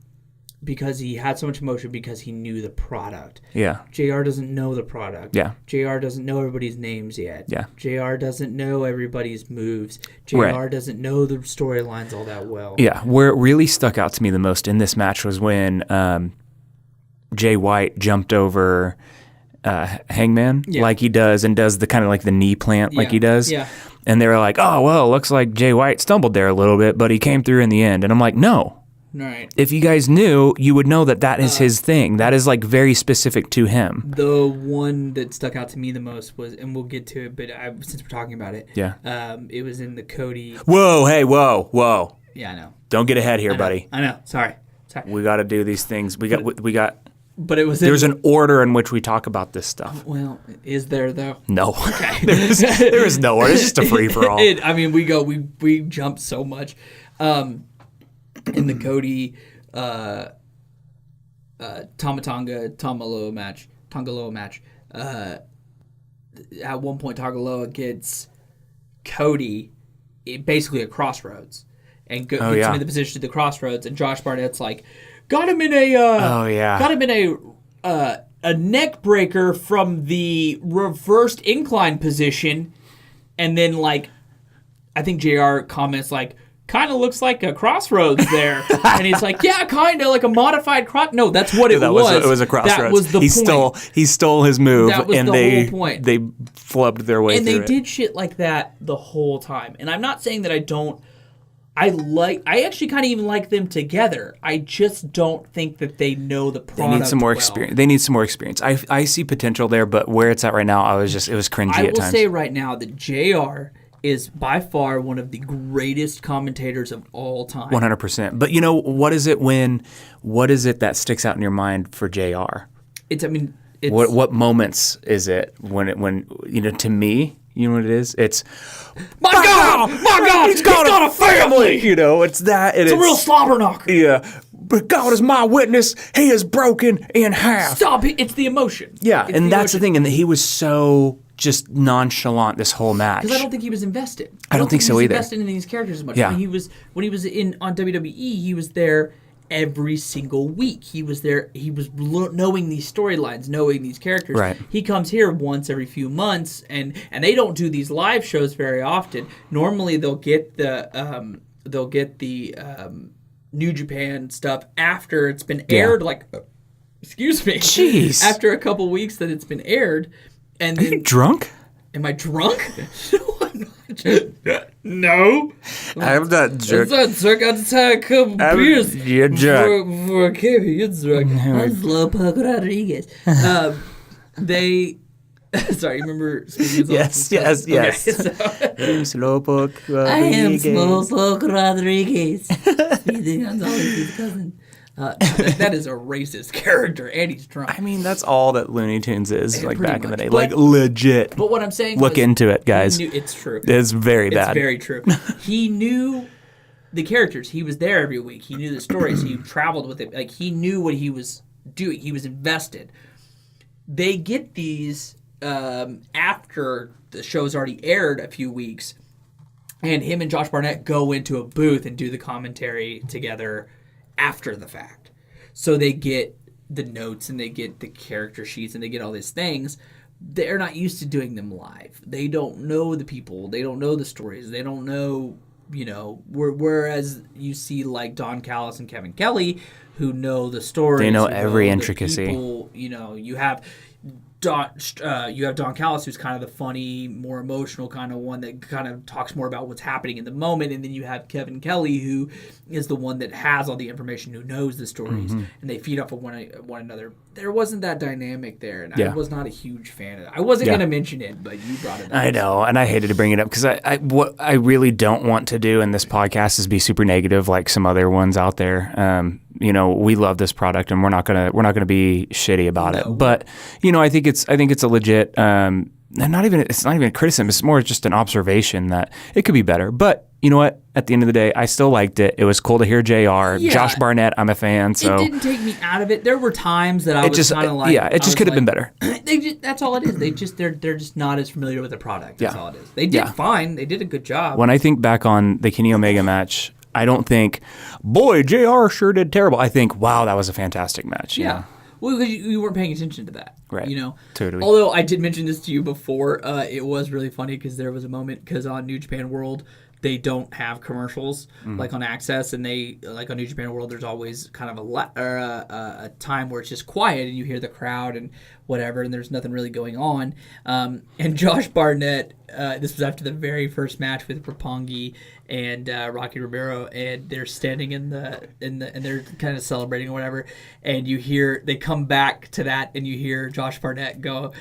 because he had so much emotion because he knew the product. Yeah. JR doesn't know the product. Yeah. JR doesn't know everybody's names yet. Yeah. JR doesn't know everybody's moves. JR doesn't know the storylines all that well. Yeah. Where it really stuck out to me the most in this match was when Jay White jumped over Hangman like he does and does the kind of like the knee plant like he does. Yeah. And they were like, oh, well, looks like Jay White stumbled there a little bit, but he came through in the end. And I'm like, no. Right. If you guys knew, you would know that that is his thing. That is like very specific to him. The one that stuck out to me the most was, and we'll get to it, but since we're talking about it, it was in the Cody. Whoa, hey, whoa. Yeah, I know. Don't get ahead here, buddy. I know. Sorry. We got to do these things. We got. But it was. There's an order in which we talk about this stuff. Well, is there though? No. there is no order. It's just a free for all. I mean, we jump so much. In the Cody Tongaloa match, at one point Tongaloa gets Cody basically at crossroads and gets him in the position at the crossroads, and Josh Barnett's like, got him in a neck breaker from the reversed incline position, and then like I think JR comments like, kind of looks like a crossroads there. And he's like, yeah, kind of like a modified cross. No, that's what it was. It was a crossroads. That was the point. He stole his move, that was and the whole point. They flubbed their way and through it. And they did shit like that the whole time. And I'm not saying that I don't. I actually kind of even like them together. I just don't think that they know the product. They need some more experience. They need some more experience. I see potential there, but where it's at right now, it was cringy at times. I will say right now that JR is by far one of the greatest commentators of all time. 100%. But you know, what is it that sticks out in your mind for JR? What moments is it when you know, to me, you know what it is? It's my God, he's got a family. You know, it's that. It's a real slobber knocker. Yeah. But God is my witness, he is broken in half. Stop it. It's the emotion. Yeah, and that's the thing. And he was so just nonchalant this whole match. Because I don't think he was invested. I don't think so he was either. Invested in these characters as much. Yeah. When he was on WWE, he was there every single week. He was there. He was knowing these storylines, knowing these characters. Right. He comes here once every few months, and they don't do these live shows very often. Normally, they'll get the New Japan stuff after it's been aired. Like, excuse me. Jeez. After a couple weeks that it's been aired. And Are you drunk? Am I drunk? No, I'm not. No. I'm not drunk. I'm not drunk. I just had a couple beers. You're drunk. Before I came here, you're drunk. I'm Slowpoke Rodriguez. Sorry, you remember speaking of Yes. Okay, I'm Slowpoke Rodriguez. I am Slowpoke Rodriguez. Speaking on his cousin. That is a racist character, and he's drunk. I mean, that's all that Looney Tunes is, like back in the day. But, like, legit. But what I'm saying Look into it, guys. It's true. It's very bad. It's very true. He knew the characters. He was there every week. He knew the stories. He traveled with it. Like, he knew what he was doing. He was invested. They get these after the show's already aired a few weeks, and him and Josh Barnett go into a booth and do the commentary together after the fact. So they get the notes and they get the character sheets and they get all these things. They're not used to doing them live. They don't know the people. They don't know the stories. They don't know, you know, whereas you see like Don Callis and Kevin Kelly who know the stories. They know every intricacy. People, you know, you have Don Callis, who's kind of the funny, more emotional kind of one that kind of talks more about what's happening in the moment, and then you have Kevin Kelly, who is the one that has all the information, who knows the stories, and they feed off of one another. There wasn't that dynamic there, and I was not a huge fan of that. I wasn't going to mention it, but you brought it up. I know, and I hated to bring it up because what I really don't want to do in this podcast is be super negative like some other ones out there. You know, we love this product, and we're not gonna be shitty about it. But you know, I think it's a legit. And it's not even a criticism. It's more just an observation that it could be better. But you know what? At the end of the day, I still liked it. It was cool to hear JR. Yeah. Josh Barnett, I'm a fan. So It didn't take me out of it. There were times that I was kind of like, it just could have been better. That's all it is. They're just not as familiar with the product. That's all it is. They did fine. They did a good job. When I think back on the Kenny Omega match, I don't think, boy, JR sure did terrible. I think, wow, that was a fantastic match. You know? Well, because you weren't paying attention to that. Right. You know? Totally. Although I did mention this to you before, it was really funny because there was a moment, because on New Japan World, they don't have commercials like on Access, and they like on New Japan World. There's always kind of a time where it's just quiet and you hear the crowd and whatever, and there's nothing really going on. And Josh Barnett, this was after the very first match with Roppongi and Rocky Romero, and they're standing in the and they're kind of celebrating or whatever, and you hear they come back to that, and you hear Josh Barnett go.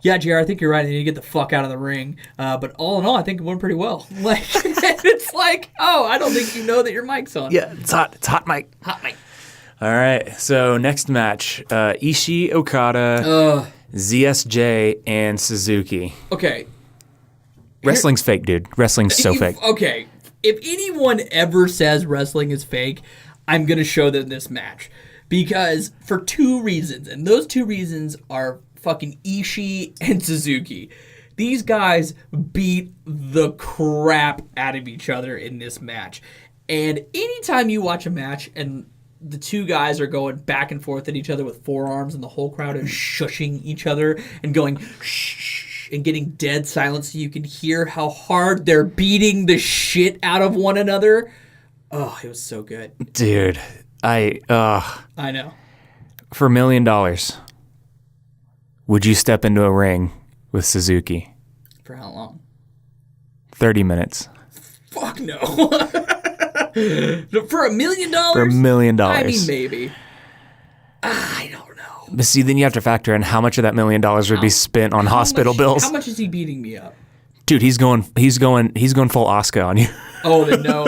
Yeah, JR, I think you're right. I need to get the fuck out of the ring. But all in all, I think it went pretty well. Like, it's like, oh, I don't think you know that your mic's on. Yeah, it's hot. It's hot mic. Hot mic. All right. So next match, Ishii, Okada, ZSJ, and Suzuki. Okay. Wrestling's fake, dude. Wrestling's so fake. Okay. If anyone ever says wrestling is fake, I'm going to show them this match. Because for two reasons. And those two reasons are fucking Ishii and Suzuki. These guys beat the crap out of each other in this match. And anytime you watch a match and the two guys are going back and forth at each other with forearms and the whole crowd is shushing each other and going shh and getting dead silent so you can hear how hard they're beating the shit out of one another. Oh, it was so good. Dude, I know. For $1 million, would you step into a ring with Suzuki? For how long? 30 minutes. Fuck no. For $1 million? For $1 million. I mean, maybe. I don't know. But see, then you have to factor in how much of that $1 million would be spent on hospital bills. How much is he beating me up? Dude, he's going full Oscar on you. Oh, then no.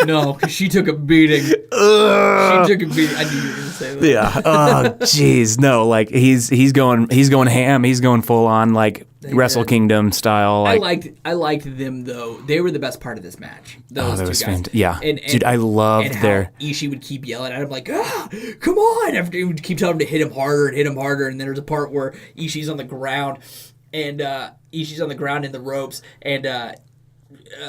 No, because she took a beating. She took a beating. I knew you were going to say that. Yeah. Oh, jeez. No, like he's going ham. He's going full on like Wrestle Kingdom style. Like, I liked them though. They were the best part of this match. Those two guys. Yeah. And, dude, I loved their. Ishii would keep yelling at him like, come on! After he would keep telling him to hit him harder, and then there's a part where Ishii's on the ground, and Ishii's on the ground in the ropes, and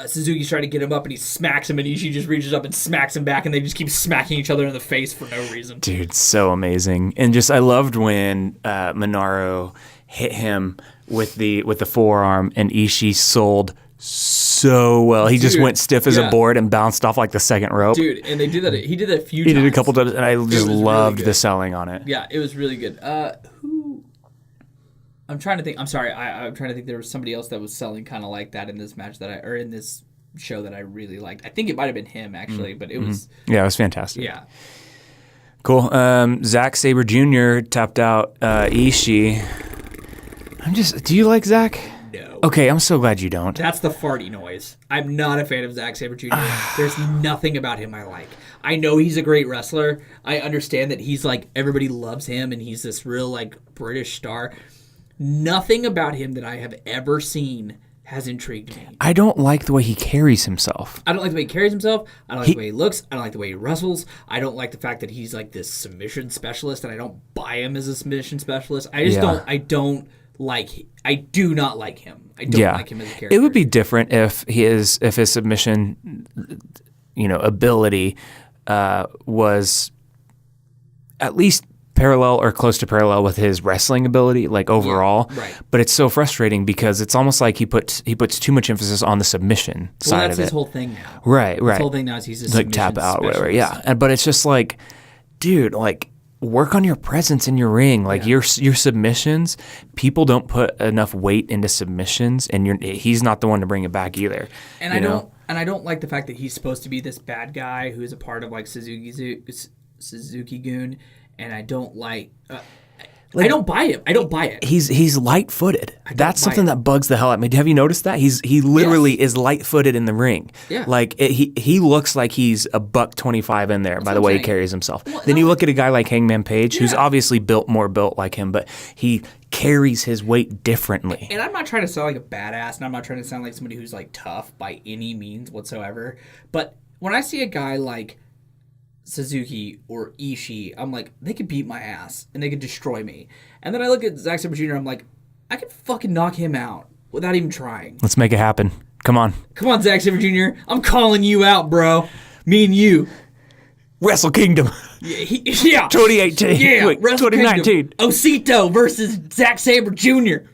Suzuki's trying to get him up, and he smacks him, and Ishii just reaches up and smacks him back, and they just keep smacking each other in the face for no reason. Dude, so amazing. And just I loved when Monaro hit him with the forearm, and Ishii sold so well. He just went stiff as a board and bounced off like the second rope. Dude, and they did that. He did that a few times. He did it a couple times, and I just loved the selling on it. Yeah, it was really good. I'm trying to think. I'm sorry. I'm trying to think. There was somebody else that was selling kind of like that in this match or in this show that I really liked. I think it might have been him actually, but it was. Yeah, it was fantastic. Yeah. Cool. Zack Sabre Jr. tapped out Ishii. Do you like Zack? No. Okay, I'm so glad you don't. That's the farty noise. I'm not a fan of Zack Sabre Jr. There's nothing about him I like. I know he's a great wrestler. I understand that he's like, everybody loves him and he's this real like British star. Nothing about him that I have ever seen has intrigued me. I don't like the way he carries himself. I don't like the way he carries himself. I don't like the way he looks. I don't like the way he wrestles. I don't like the fact that he's like this submission specialist, and I don't buy him as a submission specialist. I just don't. I do not like him. I don't like him as a character. It would be different if his submission, ability was at least parallel or close to parallel with his wrestling ability, like overall. Yeah, right. But it's so frustrating because it's almost like he puts too much emphasis on the submission side of it. That's his whole thing now. Right. His whole thing now is he's a submission tap out, specialist. whatever. Yeah, but it's just like, dude, like work on your presence in your ring. Like your submissions, people don't put enough weight into submissions, and he's not the one to bring it back either. And I don't like the fact that he's supposed to be this bad guy who's a part of like Suzuki Goon. And I don't like... I don't buy it. I don't buy it. He's light-footed. That's something that bugs the hell out of me. Have you noticed that? He literally is light-footed in the ring. Yeah. Like he looks like he's a $125 in there by the way he carries himself. Then you look at a guy like Hangman Page, who's obviously more built like him, but he carries his weight differently. And I'm not trying to sound like a badass, and I'm not trying to sound like somebody who's like tough by any means whatsoever. But when I see a guy like Suzuki or Ishii, I'm like, they could beat my ass and they could destroy me. And then I look at Zack Sabre Jr., I'm like, I could fucking knock him out without even trying. Let's make it happen. Come on, Zack Sabre Jr., I'm calling you out, bro. Me and you. Wrestle Kingdom. Yeah. 2018. Yeah. Wait, Wrestle 2019. Kingdom. Osito versus Zack Sabre Jr.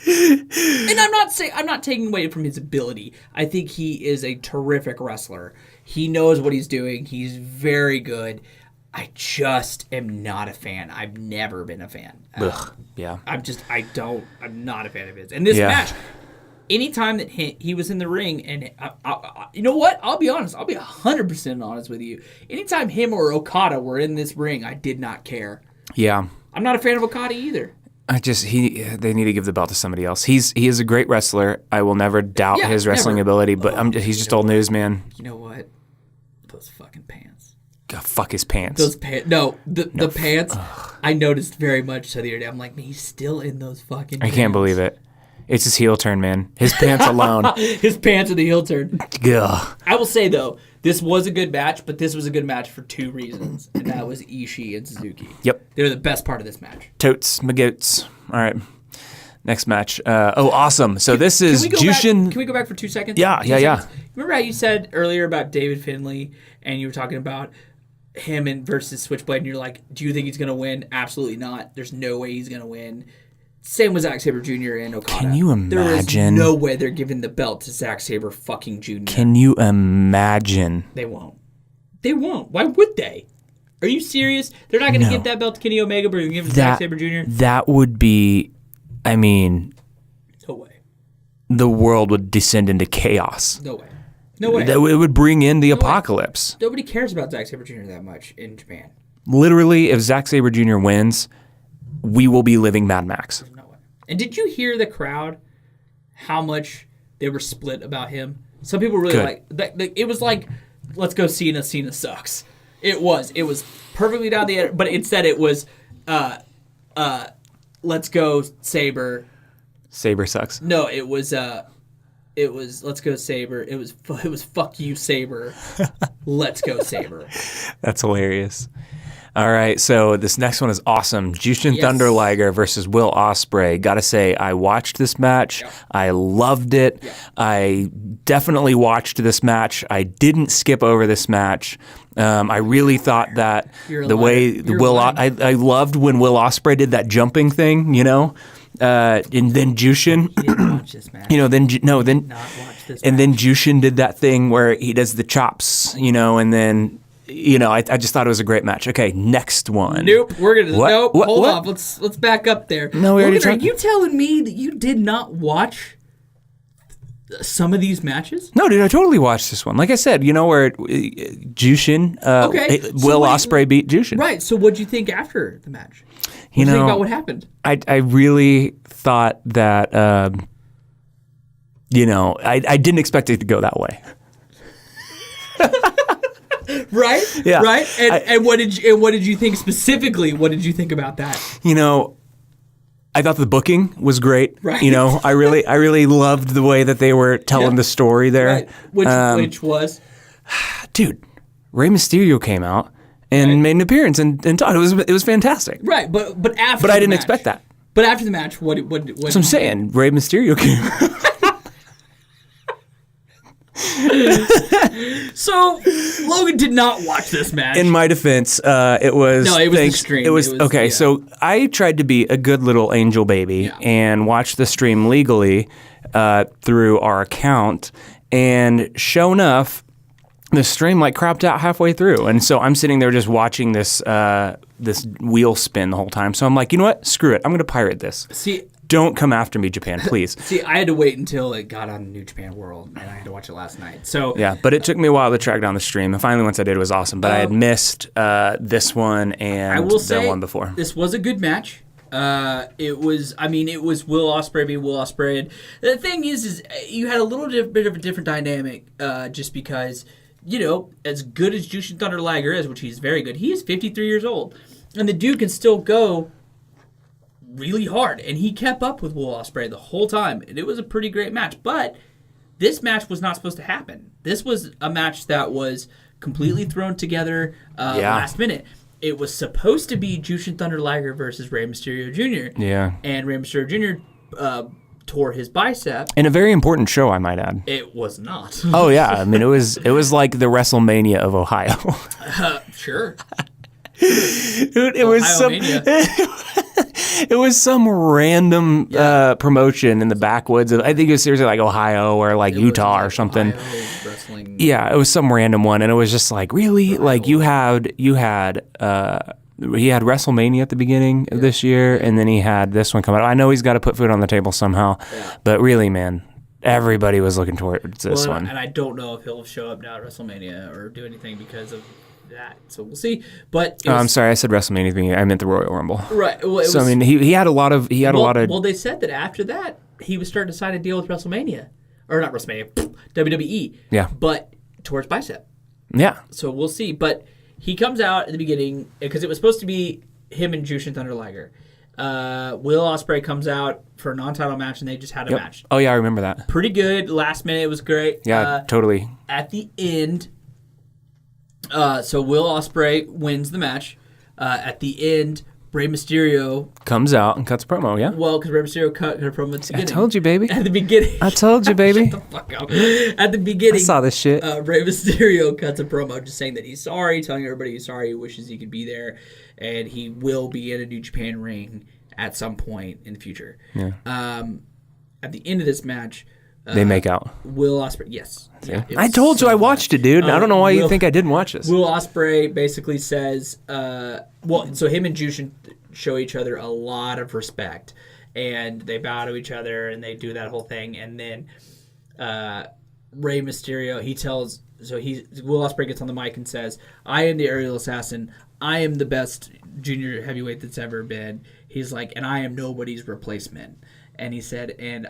And I'm not taking away from his ability. I think he is a terrific wrestler. He knows what he's doing. He's very good. I just am not a fan. I've never been a fan. Yeah. I'm not a fan of his. And this match, anytime that he was in the ring, and you know what? I'll be honest. I'll be 100% honest with you. Anytime him or Okada were in this ring, I did not care. Yeah. I'm not a fan of Okada either. They need to give the belt to somebody else. He is a great wrestler. I will never doubt his wrestling ability, but he's just old news, man. You know what? Those fucking pants. God, fuck his pants. Those pants. No, the pants. Ugh. I noticed very much so the other day. I'm like, man, he's still in those fucking pants. I can't believe it. It's his heel turn, man. His pants alone. His pants are the heel turn. Ugh. I will say, though, this was a good match, but this was a good match for two reasons, and that was Ishii and Suzuki. Yep. They're the best part of this match. Totes, magoats. All right. Next match. Awesome. So this is Jushin. Can we go back for 2 seconds? Yeah. Remember how you said earlier about David Finlay, and you were talking about him versus Switchblade, and you're like, do you think he's going to win? Absolutely not. There's no way he's going to win. Same with Zack Sabre Jr. and Okada. Can you imagine? There is no way they're giving the belt to Zack Sabre fucking Jr. Can you imagine? They won't. They won't. Why would they? Are you serious? They're not going to give that belt to Kenny Omega, but they're going to give it to Zack Sabre Jr.? That would be, I mean... No way. The world would descend into chaos. No way. No way. It would bring in the apocalypse. Nobody cares about Zack Sabre Jr. that much in Japan. Literally, if Zack Sabre Jr. wins, we will be living Mad Max. No way. And did you hear the crowd, how much they were split about him? Some people really it was like, let's go Cena sucks. It was perfectly down the end, but instead it was, let's go Sabre. Sabre sucks. No, it was let's go Sabre. It was fuck you Sabre. Let's go Sabre. That's hilarious. All right, so this next one is awesome. Jushin Thunder Liger versus Will Ospreay. Gotta say, I watched this match. Yep. I loved it. Yep. I definitely watched this match. I didn't skip over this match. I really thought that I loved when Will Ospreay did that jumping thing, you know? And then Jushin, you didn't watch this match. Then Jushin did that thing where he does the chops, you know, and then I just thought it was a great match. Okay, next one. Nope, hold off. Let's back up there. No, we already tried. Are you telling me that you did not watch some of these matches? No, dude, I totally watched this one. Like I said, where Jushin, Will Ospreay beat Jushin. Right. So, what'd you think after the match? What did you think about what happened? I really thought that, I didn't expect it to go that way. Right? Yeah. Right? And what did you think specifically? What did you think about that? I thought the booking was great. Right. I really loved the way that they were telling the story there. Right. Which was? Dude, Rey Mysterio came out and made an appearance and talked. It was fantastic. Right, but after But I didn't expect that. But after the match, what That's what I'm saying. Rey Mysterio came out. So Logan did not watch this match. In my defense, it was the stream. It was okay. Yeah. So I tried to be a good little angel baby and watch the stream legally through our account, and sure enough, the stream crapped out halfway through, and so I'm sitting there just watching this this wheel spin the whole time. So I'm like, you know what? Screw it. I'm going to pirate this. See. Don't come after me, Japan, please. See, I had to wait until it got on New Japan World, and I had to watch it last night. So yeah, but it took me a while to track down the stream, and finally once I did, it was awesome. But I had missed this one and I will say, the one before. This was a good match. It was Will Ospreay being Will Ospreay. And the thing is you had a little bit of a different dynamic, just because, as good as Jushin Thunder Liger is, which he's very good, he is 53 years old, and the dude can still go really hard, and he kept up with Will Ospreay the whole time, and it was a pretty great match. But this match was not supposed to happen. This was a match that was completely thrown together last minute. It was supposed to be Jushin Thunder Liger versus Rey Mysterio Jr. Yeah. And Rey Mysterio Jr. Tore his bicep. In a very important show, I might add. It was not. Oh yeah, I mean it was like the WrestleMania of Ohio. Sure. Dude, it was some. It was some random promotion in the backwoods of, I think it was seriously like Ohio or like Utah or something. Wrestling. Yeah, it was some random one, and it was just like, really, like he had WrestleMania at the beginning of this year, and then he had this one come out. I know he's got to put food on the table somehow, but really, man, everybody was looking towards this one. And I don't know if he'll show up now at WrestleMania or do anything because of that, so we'll see. But I'm sorry, I said WrestleMania thing. I meant the Royal Rumble. Right. Well, so I mean, he had a lot of Well, they said that after that he was starting to sign a deal with WrestleMania, or not WrestleMania, WWE. Yeah. But towards bicep. Yeah. So we'll see. But he comes out at the beginning because it was supposed to be him and Jushin Thunder Liger. Will Ospreay comes out for a non-title match, and they just had a match. Oh yeah, I remember that. Pretty good. Last minute, it was great. Yeah, totally. At the end. So Will Ospreay wins the match. At the end, Rey Mysterio comes out and cuts promo, yeah? Well, because Rey Mysterio cut her promo at the beginning. I told you, baby. At the beginning. I told you, baby. Shut the fuck up. At the beginning. I saw this shit. Rey Mysterio cuts a promo just saying that he's sorry, telling everybody he's sorry, he wishes he could be there, and he will be in a New Japan ring at some point in the future. Yeah. At the end of this match, they make out. Will Ospreay, yes. Yeah, I told you I watched it, dude. I don't know why you think I didn't watch this. Will Ospreay basically says, so him and Jushin show each other a lot of respect, and they bow to each other, and they do that whole thing, and then Rey Mysterio, Will Ospreay gets on the mic and says, "I am the aerial assassin. I am the best junior heavyweight that's ever been." He's like, and I am nobody's replacement. And he said, and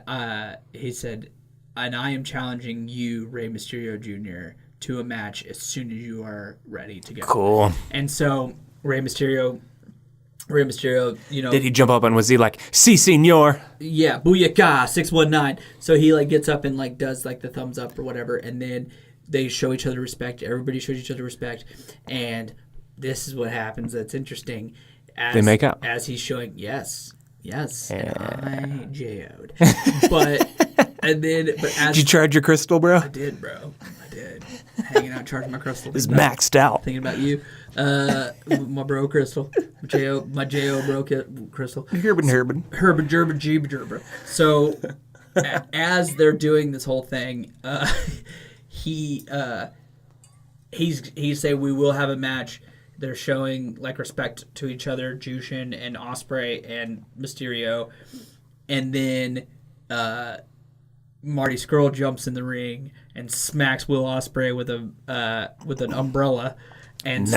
I am challenging you, Rey Mysterio Jr., to a match as soon as you are ready to go. Cool. And so Rey Mysterio, Did he jump up and was he like, "Si, senor"? Yeah, booyaka, 619. So he gets up and does the thumbs up or whatever, and then they show each other respect. Everybody shows each other respect, and this is what happens that's interesting. They make out. As he's showing, yes, Yeah. and I J-O'd. But as Did you charge your crystal, bro? I did, bro. I did. Hanging out, charging my crystal. It's maxed out. Thinking about you, my bro crystal, my J-O bro crystal. Herbin. Gerber. So as they're doing this whole thing, he's saying we will have a match. They're showing respect to each other, Jushin and Ospreay and Mysterio, and then Marty Scurll jumps in the ring and smacks Will Ospreay with an umbrella, and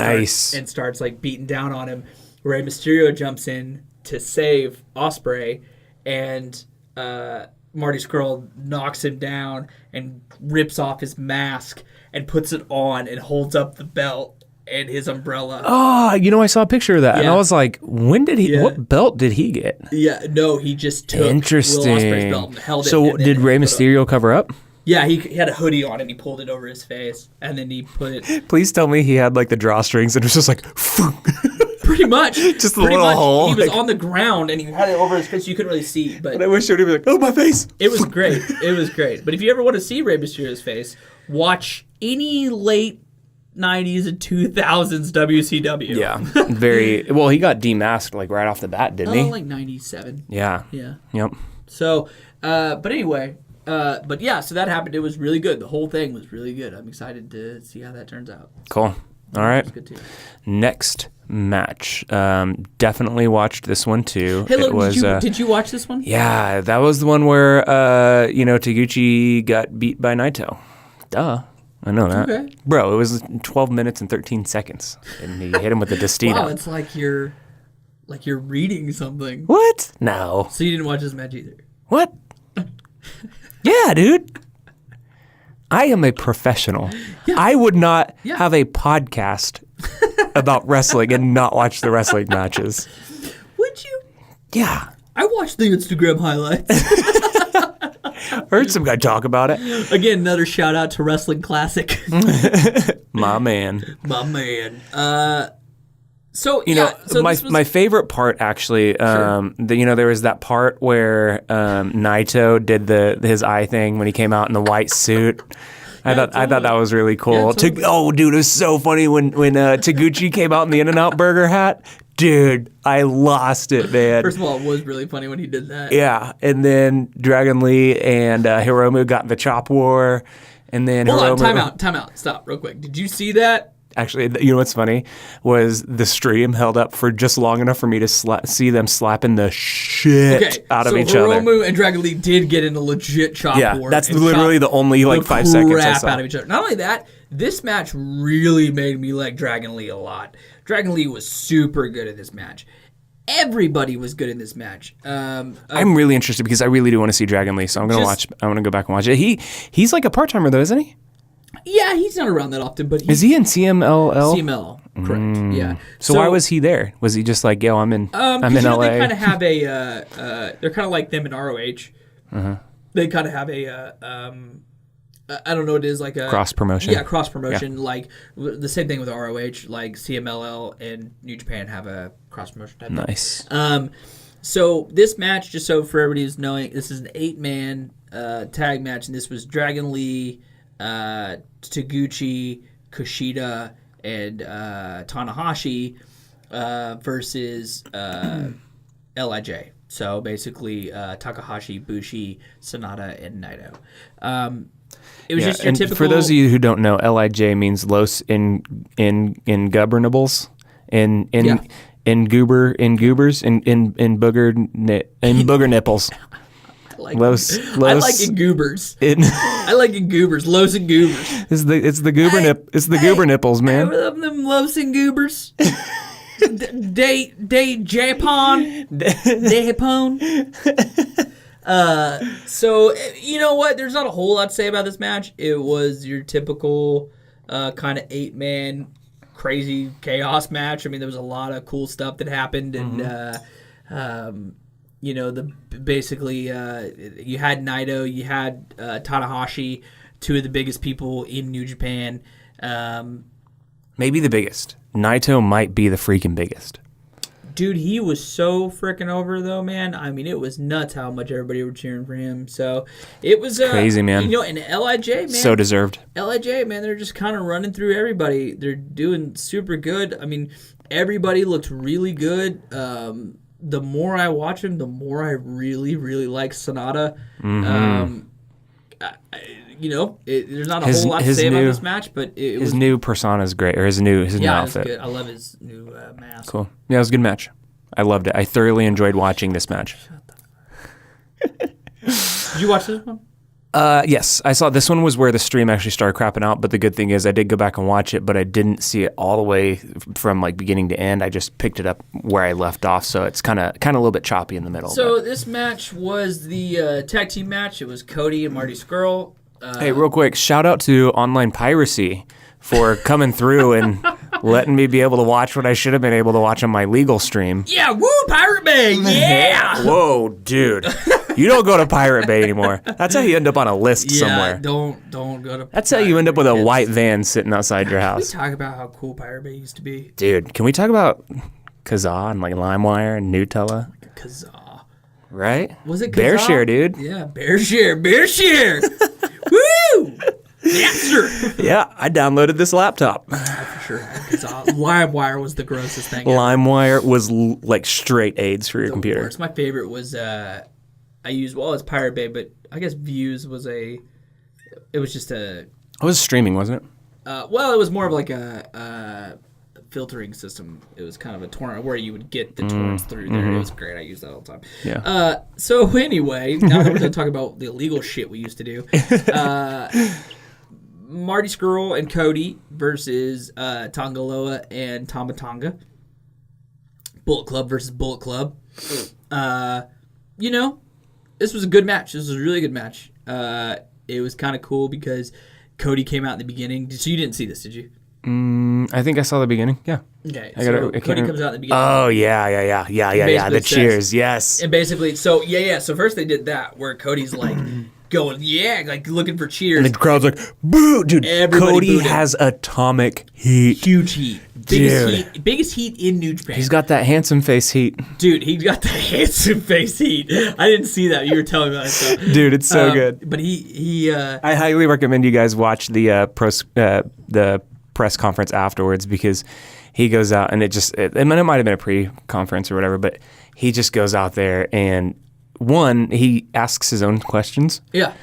starts beating down on him. Rey Mysterio jumps in to save Ospreay, and Marty Scurll knocks him down and rips off his mask and puts it on and holds up the belt and his umbrella. Oh, I saw a picture of that, and I was like, when did he? Yeah. What belt did he get? Yeah, no, he just took Interesting. Will Ospreay's belt and held it. So did Rey Mysterio cover up? Yeah, he had a hoodie on and he pulled it over his face, and then he put it. Please tell me he had the drawstrings and it was just like. Pretty much. Just a little hole. He was on the ground and he had it over his face. You couldn't really see. But I wish it would be like, oh, my face. It was great. It was great. But if you ever want to see Rey Mysterio's face, watch any late 90s and 2000s WCW. Yeah. Very. Well, he got demasked right off the bat, didn't he? 97. Yeah. Yeah. Yep. So, but anyway, so that happened. It was really good. The whole thing was really good. I'm excited to see how that turns out. Cool. All right. Good too. Next match. Definitely watched this one too. Hey, look, did you watch this one? Yeah, that was the one where Taguchi got beat by Naito. Duh. I know that. Okay. Bro, it was 12 minutes and 13 seconds. And he hit him with the Destino. Wow, it's like you're Like you're reading something. What? No. So you didn't watch this match either? What? Yeah, dude. I am a professional. Yeah. I would not Yeah. have a podcast about wrestling and not watch the wrestling matches. Would you? Yeah. I watched the Instagram highlights. I heard some guy talk about it. Again, another shout out to Wrestling Classic. My man. My man. So You yeah, know, so my this was, my favorite part actually, there was that part where Naito did his eye thing when he came out in the white suit. I thought that was really cool. Yeah, totally. Oh, dude, it was so funny when Taguchi came out in the In-N-Out Burger hat. Dude, I lost it, man. First of all, it was really funny when he did that. Yeah, and then Dragon Lee and Hiromu got in the chop war, and then Hold on, Hiromu. time out, stop, real quick. Did you see that? Actually, you know what's funny was the stream held up for just long enough for me to see them slapping the shit out of each other. Hiromu and Dragon Lee did get in a legit chop Yeah, war. that's and literally chopped the only like 5 seconds I crap saw. out of each other. Not only that, this match really made me like Dragon Lee a lot. Dragon Lee was super good at this match. Everybody was good in this match. I'm really interested because I really do want to see Dragon Lee, so I'm gonna watch. I'm gonna go back and watch it. He's like a part timer though, isn't he? Yeah, he's not around that often, but Is he in CMLL? CML, correct? Yeah. So why was he there? Was he just like, yo, I'm in LA? They kind of have a. They're kind of like them in ROH. They kind of have a. I don't know what it is, like a Cross promotion. Yeah, cross promotion. Like the same thing with ROH. Like CMLL and New Japan have a cross promotion type. Nice. So this match, just so for everybody who's knowing, this is an 8-man tag match, and this was Dragon Lee, Taguchi, Kushida, and Tanahashi versus LIJ. So basically, Takahashi, Bushi, Sonata, and Naito. It was just your and typical. for those of you who don't know, LIJ means Los Ingobernables. In goobers, in booger nipples. I like Los I like goobers. I like goobers. Los and goobers. It's the goober nipples, man. I love them Los and goobers. Day Japan. So you know what? There's not a whole lot to say about this match. It was your typical kind of 8-man crazy chaos match. I mean, there was a lot of cool stuff that happened, and you know, basically you had Naito, you had Tanahashi, two of the biggest people in New Japan. Maybe the biggest. Naito might be the freaking biggest. Dude, he was so freaking over, though, man. I mean, it was nuts how much everybody were cheering for him. So it was crazy, man. You know, and LIJ, man, So deserved. LIJ, man, they're just kind of running through everybody. They're doing super good. I mean, everybody looked really good. The more I watch him, the more I really, really like Sonata. You know, there's not a whole lot to say about this match, but his new persona is great, or his new outfit. Good. I love his new mask. Cool. Yeah, it was a good match. I loved it. I thoroughly enjoyed watching this match. Did you watch this one? Yes, I saw this one was where the stream actually started crapping out, but the good thing is I did go back and watch it, but I didn't see it all the way from like beginning to end. I just picked it up where I left off, so it's kind of a little bit choppy in the middle. So this match was the tag team match. It was Cody and Marty Scurll. Hey, real quick, shout out to Online Piracy for coming through and letting me be able to watch what I should have been able to watch on my legal stream. Yeah, woo, Pirate Bay, yeah! Whoa, dude. You don't go to Pirate Bay anymore. That's how you end up on a list somewhere. Don't go to That's how you end up with a white van sitting outside your Can we house. talk about how cool Pirate Bay used to be? Dude, can we talk about Kazaa and like LimeWire and Nutella? Kazaa. Right? Was it Kazaa? Bear Share, dude. Yeah, Bear Share. Woo! Yes, Yeah, I downloaded this laptop. for sure. Kazaa. LimeWire was the grossest thing. LimeWire was like straight AIDS for your computer. My favorite was I used it's Pirate Bay, but I guess Views was it was just a It was streaming, wasn't it? it was more of like a filtering system. It was kind of a torrent where you would get the torrents through there. It was great. I used that all the time. Yeah. So anyway, now that we're going to talk about the illegal shit we used to do, Marty Scurll and Cody versus Tongaloa and Tama Tonga. Bullet Club versus Bullet Club. You know, this was a good match. This was a really good match. It was kind of cool because Cody came out in the beginning. So you didn't see this, did you? I think I saw the beginning. Yeah. Okay. So Cody comes out in the beginning. Oh yeah. The cheers, yes. And basically, so first they did that where Cody's like going, like looking for cheers. And the crowd's like, boo, dude. Everybody Cody booed him. has atomic heat. Huge heat. Biggest heat in New Japan. He's got that handsome face heat. Dude, he's got the handsome face heat. I didn't see that. You were telling me about that. Dude, it's so good. But he I highly recommend you guys watch the press conference afterwards because he goes out and it might have been a pre-conference or whatever, but he just goes out there and he asks his own questions. Yeah.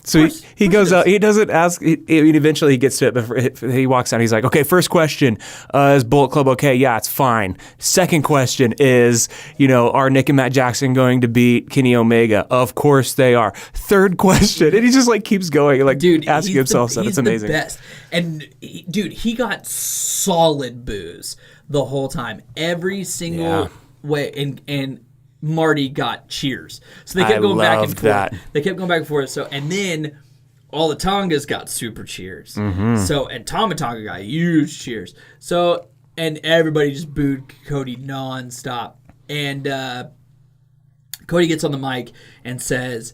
So he goes out. He doesn't ask. Eventually, he gets to it. But he walks out. He's like, "Okay, first question: is Bullet Club okay? Yeah, it's fine. Second question is, are Nick and Matt Jackson going to beat Kenny Omega? Of course they are. Third question, and he just like keeps going, like asking himself stuff. It's amazing. The best. And he got solid boos the whole time, every single way, and Marty got cheers. So they kept going back and forth. That. They kept going back and forth. So and then all the Tongas got super cheers. So and Tama Tonga got huge cheers. So and everybody just booed Cody nonstop. And Cody gets on the mic and says,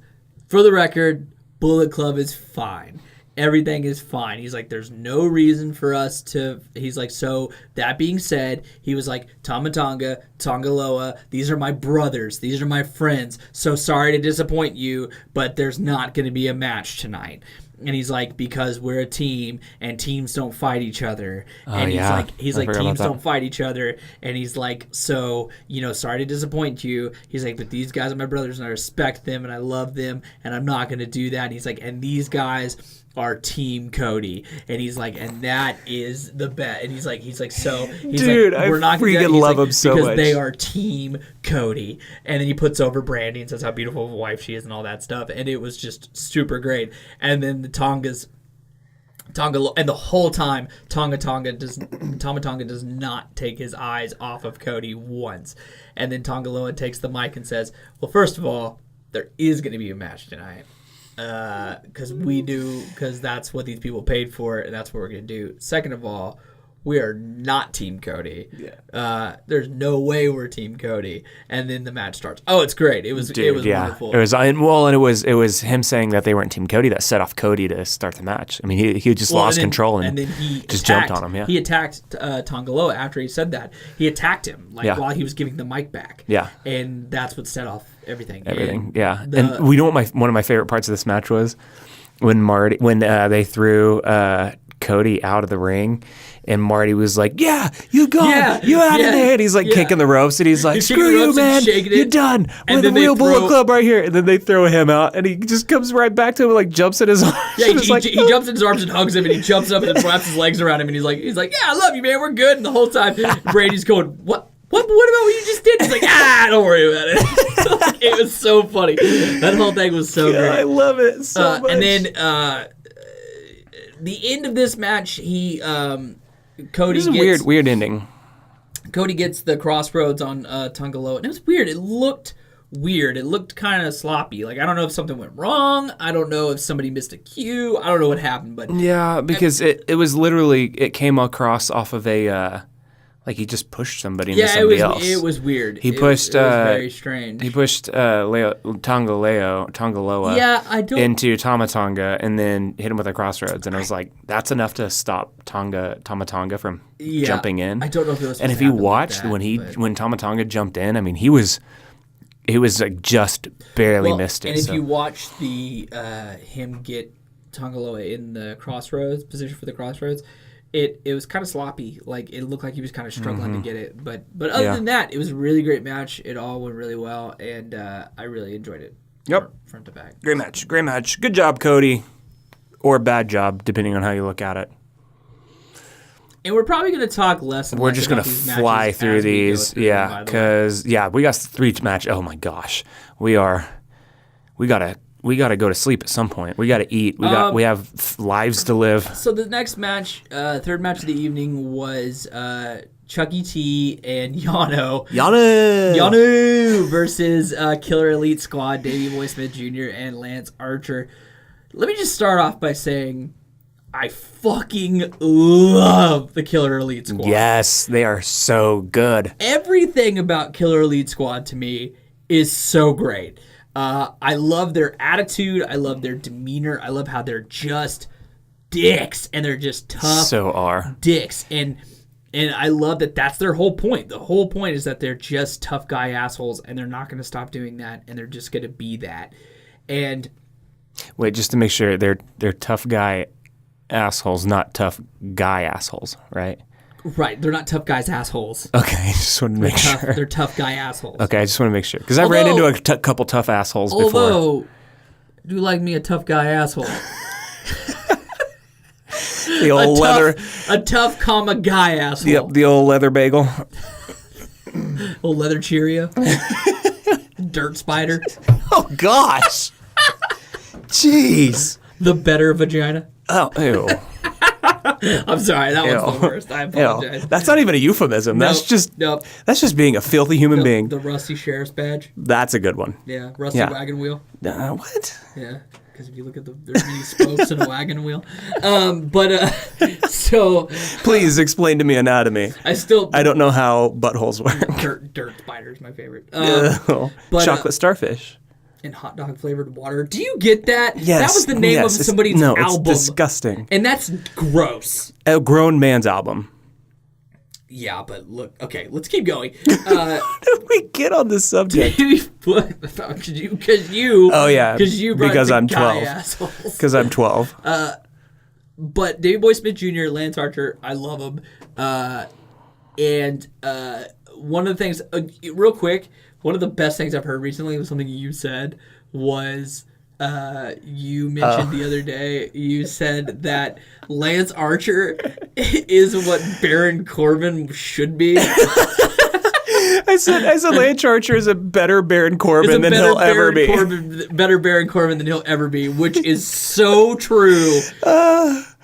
"For the record, Bullet Club is fine. Everything is fine." He's like, there's no reason for us to... He's like, so that being said, he was like, Tama Tonga, Tonga Loa, these are my brothers. These are my friends. So sorry to disappoint you, but there's not going to be a match tonight. And he's like, because we're a team and teams don't fight each other. And he's like teams don't fight each other. And he's like, so, sorry to disappoint you. He's like, but these guys are my brothers and I respect them and I love them and I'm not going to do that. And he's like, and these guys are Team Cody. And he's like, and that is the bet. And he's like, so he's dude, like, we're not going to love him so because much. They are Team Cody. And then he puts over Brandy and says how beautiful of a wife she is and all that stuff. And it was just super great. And then the Tonga, and the whole time Tama Tonga does not take his eyes off of Cody once. And then Tonga Loa takes the mic and says, well, first of all, there is going to be a match tonight. Because that's what these people paid for, and that's what we're going to do. Second of all, we are not Team Cody. Yeah. There's no way we're Team Cody. And then the match starts. Oh, it's great. It was wonderful. It was him saying that they weren't Team Cody that set off Cody to start the match. I mean, he just lost control and then he just jumped on him. Yeah. He attacked Tonga Loa after he said that. He attacked him while he was giving the mic back. Yeah. And that's what set off everything. And and we know what one of my favorite parts of this match was when they threw Cody out of the ring. And Marty was like, "Yeah, you go, you out of there." And he's like kicking the ropes, and he's like, "Screw you, man, you're done. We're the real Bullet Club right here." And then they throw him out, and he just comes right back to him and like jumps in his arms. Yeah, he jumps in his arms and hugs him, and he jumps up and then wraps his legs around him, and he's like, "Yeah, I love you, man. We're good." And the whole time, Brady's going, "What about what you just did?" He's like, "Don't worry about it." It was so funny. That whole thing was so great. I love it so much. And then the end of this match, Cody gets weird ending. Cody gets the crossroads on Tonga Loa, and it was weird. It looked weird. It looked kind of sloppy. Like I don't know if something went wrong. I don't know if somebody missed a cue. I don't know what happened, but yeah, because it was literally it came across off of a like he just pushed somebody into somebody else. It was weird. He pushed. It was very strange. He pushed Tonga Loa into Tama Tonga and then hit him with a crossroads. And I was like, that's enough to stop Tama Tonga from jumping in. I don't know if it was. And if you watched when Tama Tonga jumped in, I mean, he was like just barely missed it. And if you watch the him get Tonga Loa in the crossroads position for the crossroads. It was kind of sloppy. Like it looked like he was kind of struggling to get it, but other than that, it was a really great match. It all went really well, and I really enjoyed it. Yep, front to back. Great match. Good job, Cody, or bad job, depending on how you look at it. And we're probably going to talk less. We're just going to fly through these, because we got 3 matches. Oh my gosh, we gotta go to sleep at some point. We gotta eat. We have lives to live. So the next match, third match of the evening, was Chucky T and Yano. Yana. Yano versus Killer Elite Squad, Davey Boy Smith Jr. and Lance Archer. Let me just start off by saying I fucking love the Killer Elite Squad. Yes, they are so good. Everything about Killer Elite Squad to me is so great. I love their attitude. I love their demeanor. I love how they're just dicks and they're just tough dicks. And I love that that's their whole point. The whole point is that they're just tough guy assholes and they're not going to stop doing that and they're just going to be that. And wait, just to make sure, they're tough guy assholes, not tough guy assholes, right? Right, they're not tough guys assholes. Okay, I just wanted to make sure. They're tough guy assholes. Okay, I just want to make sure. Because I ran into a couple tough assholes before. Although, do you like me a tough guy asshole? The old leather. A tough, comma, guy asshole. Yep, the old leather bagel. Old leather Cheerio. Dirt spider. Oh, gosh. Jeez. The better vagina. Oh, ew. I'm sorry, that one's the worst. I apologize. Ew. That's not even a euphemism. That's just being a filthy human being. The rusty sheriff's badge. That's a good one. Yeah, rusty wagon wheel. What? Yeah, because if you look at there's many spokes in a wagon wheel. So please explain to me anatomy. I don't know how buttholes work. Dirt spider is my favorite. Chocolate starfish. And hot dog flavored water. Do you get that? Yes. That was the name of somebody's album. It's disgusting. And that's gross. A grown man's album. Yeah, but look. Okay, let's keep going. How did we get on this subject? Because you. Oh yeah. Because I'm 12. Because I'm 12. But Davey Boy Smith Jr., Lance Archer, I love him. And one of the things, real quick. One of the best things I've heard recently was something you said was you mentioned the other day, you said that Lance Archer is what Baron Corbin should be. I said Lance Archer is a better Baron Corbin than he'll ever be. Better Baron Corbin than he'll ever be, which is so true.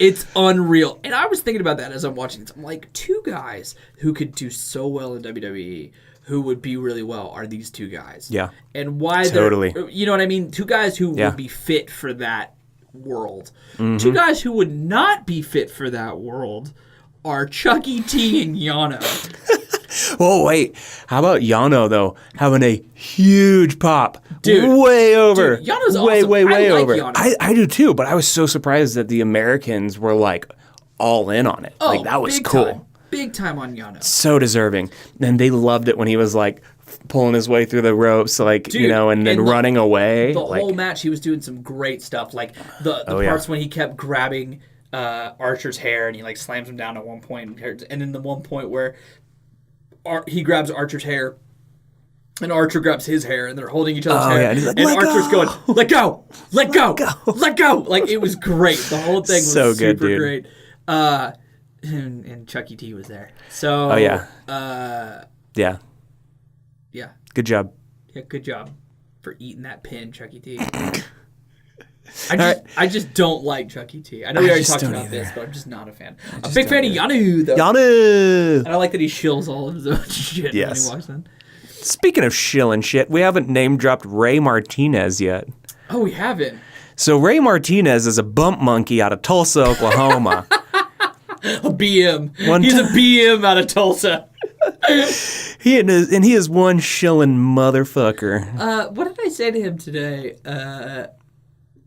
It's unreal. And I was thinking about that as I'm watching this. I'm like, two guys who could do so well in WWE who would be really well are these two guys. Yeah. And why totally. You know what I mean? Two guys who would be fit for that world. Mm-hmm. Two guys who would not be fit for that world are Chucky T and Yano. Oh, wait. How about Yano, though, having a huge pop? Dude. Way over. Dude, Yano's awesome. Way I over. Like Yano. I do, too, but I was so surprised that the Americans were, like, all in on it. Like, that was cool. Time. Big time on Yano. So deserving. And they loved it when he was, like, pulling his way through the ropes, like, dude, and then running away. The whole match, he was doing some great stuff. Like, the parts when he kept grabbing Archer's hair and he, like, slams him down at one point. And then the one point where he grabs Archer's hair and Archer grabs his hair and they're holding each other's hair. Yeah. And, and Archer's going, let go, let go, let go. Like, it was great. The whole thing was so super good, great. And Chucky T was there. So. Oh, yeah. Yeah. Good job. Yeah, good job for eating that pin, Chucky T. I just don't like Chucky T. I know we already talked about this, but I'm just not a fan. I'm a big fan of Yanu, though. Yanu! And I like that he shills all of his own shit when he walks in. Speaking of shilling shit, we haven't name-dropped Ray Martinez yet. Oh, we haven't? So Ray Martinez is a bump monkey out of Tulsa, Oklahoma. A BM. He's a BM out of Tulsa. He is one shilling motherfucker. What did I say to him today?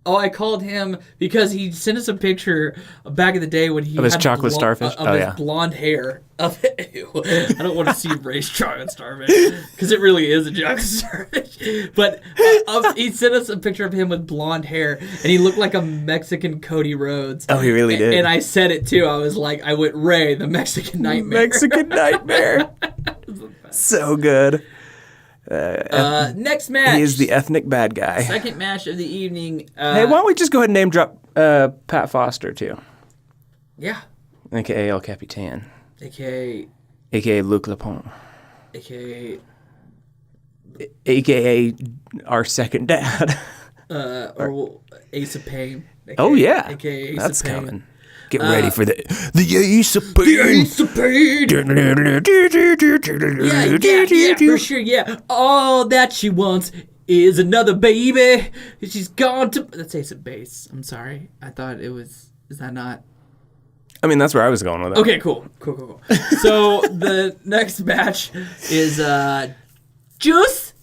I called him because he sent us a picture back in the day when he had his chocolate starfish. His blonde hair. Ew. I don't want to see Ray's chocolate starfish because it really is a chocolate starfish. But he sent us a picture of him with blonde hair, and he looked like a Mexican Cody Rhodes. Oh, he really did. And I said it too. I was like, I went, Ray, the Mexican Nightmare. Mexican Nightmare. So good. Next match. He is the ethnic bad guy. Second match of the evening. Hey, why don't we just go ahead and name drop Pat Foster, too? Yeah. A.K.A. El Capitan. A.K.A. Luke Lapont. A.K.A. our second dad. Or Ace of Pain. Oh, yeah. A.K.A. Ace That's of Pain. coming. Get ready for the ace of pain. The ace of pain. Yeah, for sure, yeah. All that she wants is another baby. She's gone to... That's ace of base. I'm sorry. I thought it was... Is that not... I mean, that's where I was going with it. Okay, cool. So the next match is Juice.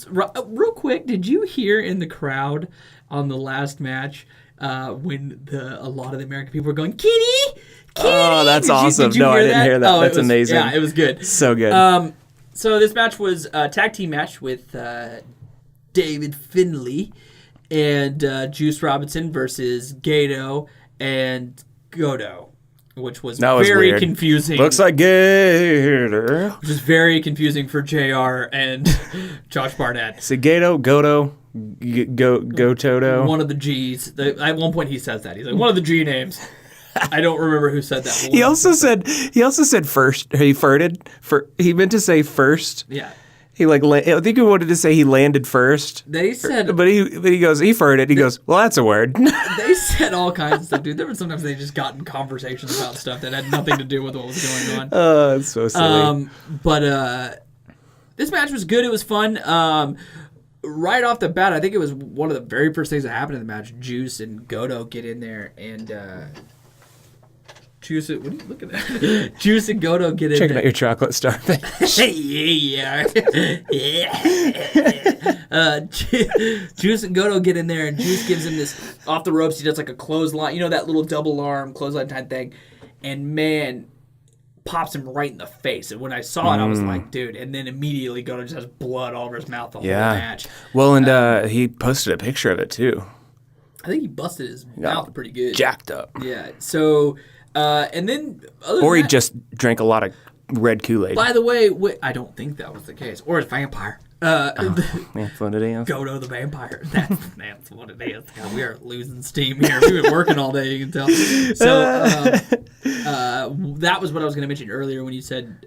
Real quick, did you hear in the crowd on the last match when a lot of the American people were going, Kitty? Oh, that's awesome. No, I didn't hear that. Oh, that's amazing. Yeah, it was good. So good. So this match was a tag team match with David Finlay and Juice Robinson versus Gato and Goto, which was very weird. Confusing. Looks like Gator. Which is very confusing for JR and Josh Barnett. So Gato, Goto, Go Toto. One of the G's. At one point he says that. He's like, one of the G names. I don't remember who said that. He also said first. He farted. He meant to say first. Yeah. He I think he wanted to say he landed first. They said, but he goes, he farted. He goes, well, that's a word. They said all kinds of stuff, dude. There were sometimes they just got in conversations about stuff that had nothing to do with what was going on. Oh, it's so silly. But this match was good. It was fun. Right off the bat, I think it was one of the very first things that happened in the match. Juice and Goto get in there and. Juice, what are you looking at? Juice and Goto get in Checking there. out your chocolate starfish. Yeah. Juice and Goto get in there, and Juice gives him this off the ropes. He does like a clothesline, that little double arm clothesline type thing, and man, pops him right in the face. And when I saw it, I was like, dude. And then immediately Goto just has blood all over his mouth the whole match. Well, and he posted a picture of it too. I think he busted his mouth pretty good. Jacked up. Yeah. So. And then, or he just drank a lot of red Kool-Aid. By the way, I don't think that was the case. Or it's vampire. That's what it is. Goto the vampire. That's what it is. God, we are losing steam here. We've been working all day, you can tell. So that was what I was going to mention earlier when you said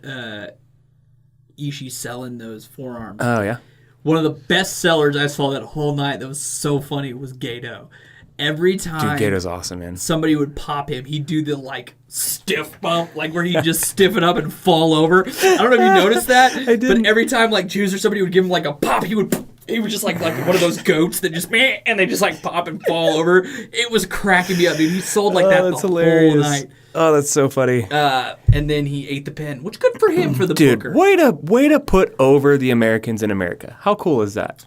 Ishii selling those forearms. Oh, yeah. One of the best sellers I saw that whole night that was so funny was Gato. Every time Dude, Gato's awesome, man. Somebody would pop him, he'd do the stiff bump, where he'd just stiffen up and fall over. I don't know if you noticed that. I didn't. But every time Juice or somebody would give him a pop, he was just like one of those goats that just and they just pop and fall over. It was cracking me up, dude. He sold that that's the hilarious. whole night. Oh, that's so funny. And then he ate the pin, which good for him for the Dude, booker. way to put over the Americans in America. How cool is that?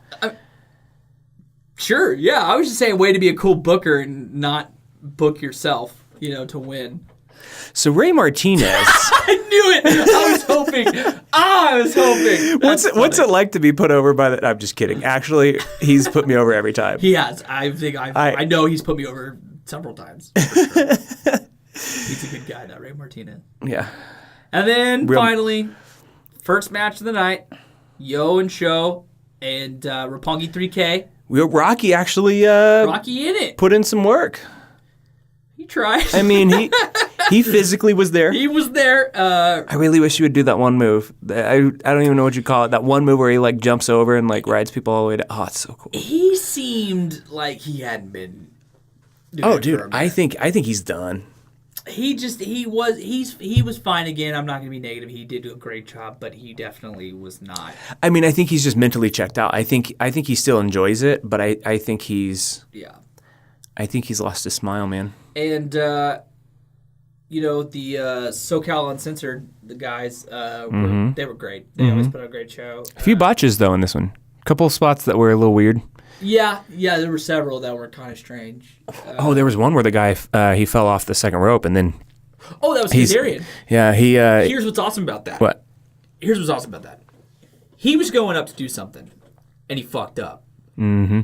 Sure, yeah. I was just saying, way to be a cool booker and not book yourself, to win. So Ray Martinez. I knew it. I was hoping. What's it like to be put over by the? I'm just kidding. Actually, he's put me over every time. He has. I know he's put me over several times. For sure. He's a good guy, that Ray Martinez. Yeah. And then finally, first match of the night, Yo and Sho and Roppongi 3K. Rocky actually Rocky in it. Put in some work. He tried. I mean, he physically was there. He was there. I really wish he would do that one move. I don't even know what you call it. That one move where he jumps over and rides people all the way to. Oh, it's so cool. He seemed like he hadn't been. Oh, dude, I think he's done. He was fine again. I'm not going to be negative. He did do a great job, but he definitely was not. I mean, I think he's just mentally checked out. I think he still enjoys it, but I think he's lost his smile, man. And the SoCal Uncensored, the guys, they were great. They always put on a great show. A few botches though in this one. A couple of spots that were a little weird. Yeah, there were several that were kind of strange. There was one where the guy he fell off the second rope and then. Oh, that was Kazarian. Yeah, he. Here's what's awesome about that. What? Here's what's awesome about that. He was going up to do something, and he fucked up. Mm-hmm.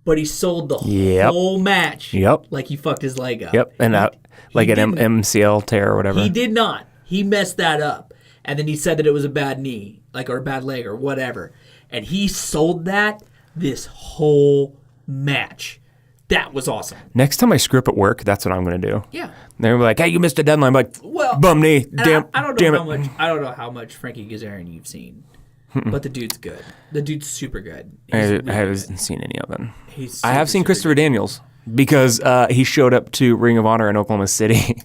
But he sold the whole match. Yep. Like he fucked his leg up. Yep, and an MCL tear or whatever. He did not. He messed that up, and then he said that it was a bad knee, or a bad leg, or whatever, and he sold that. This whole match. That was awesome. Next time I screw up at work, that's what I'm going to do. Yeah. They're like, "Hey, you missed a deadline." I'm like, well, bum knee. Damn I don't damn know it. I don't know how much Frankie Kazarian you've seen, but the dude's good. The dude's super good. I haven't seen any of them. He's I have seen Christopher Daniels. because he showed up to Ring of Honor in Oklahoma City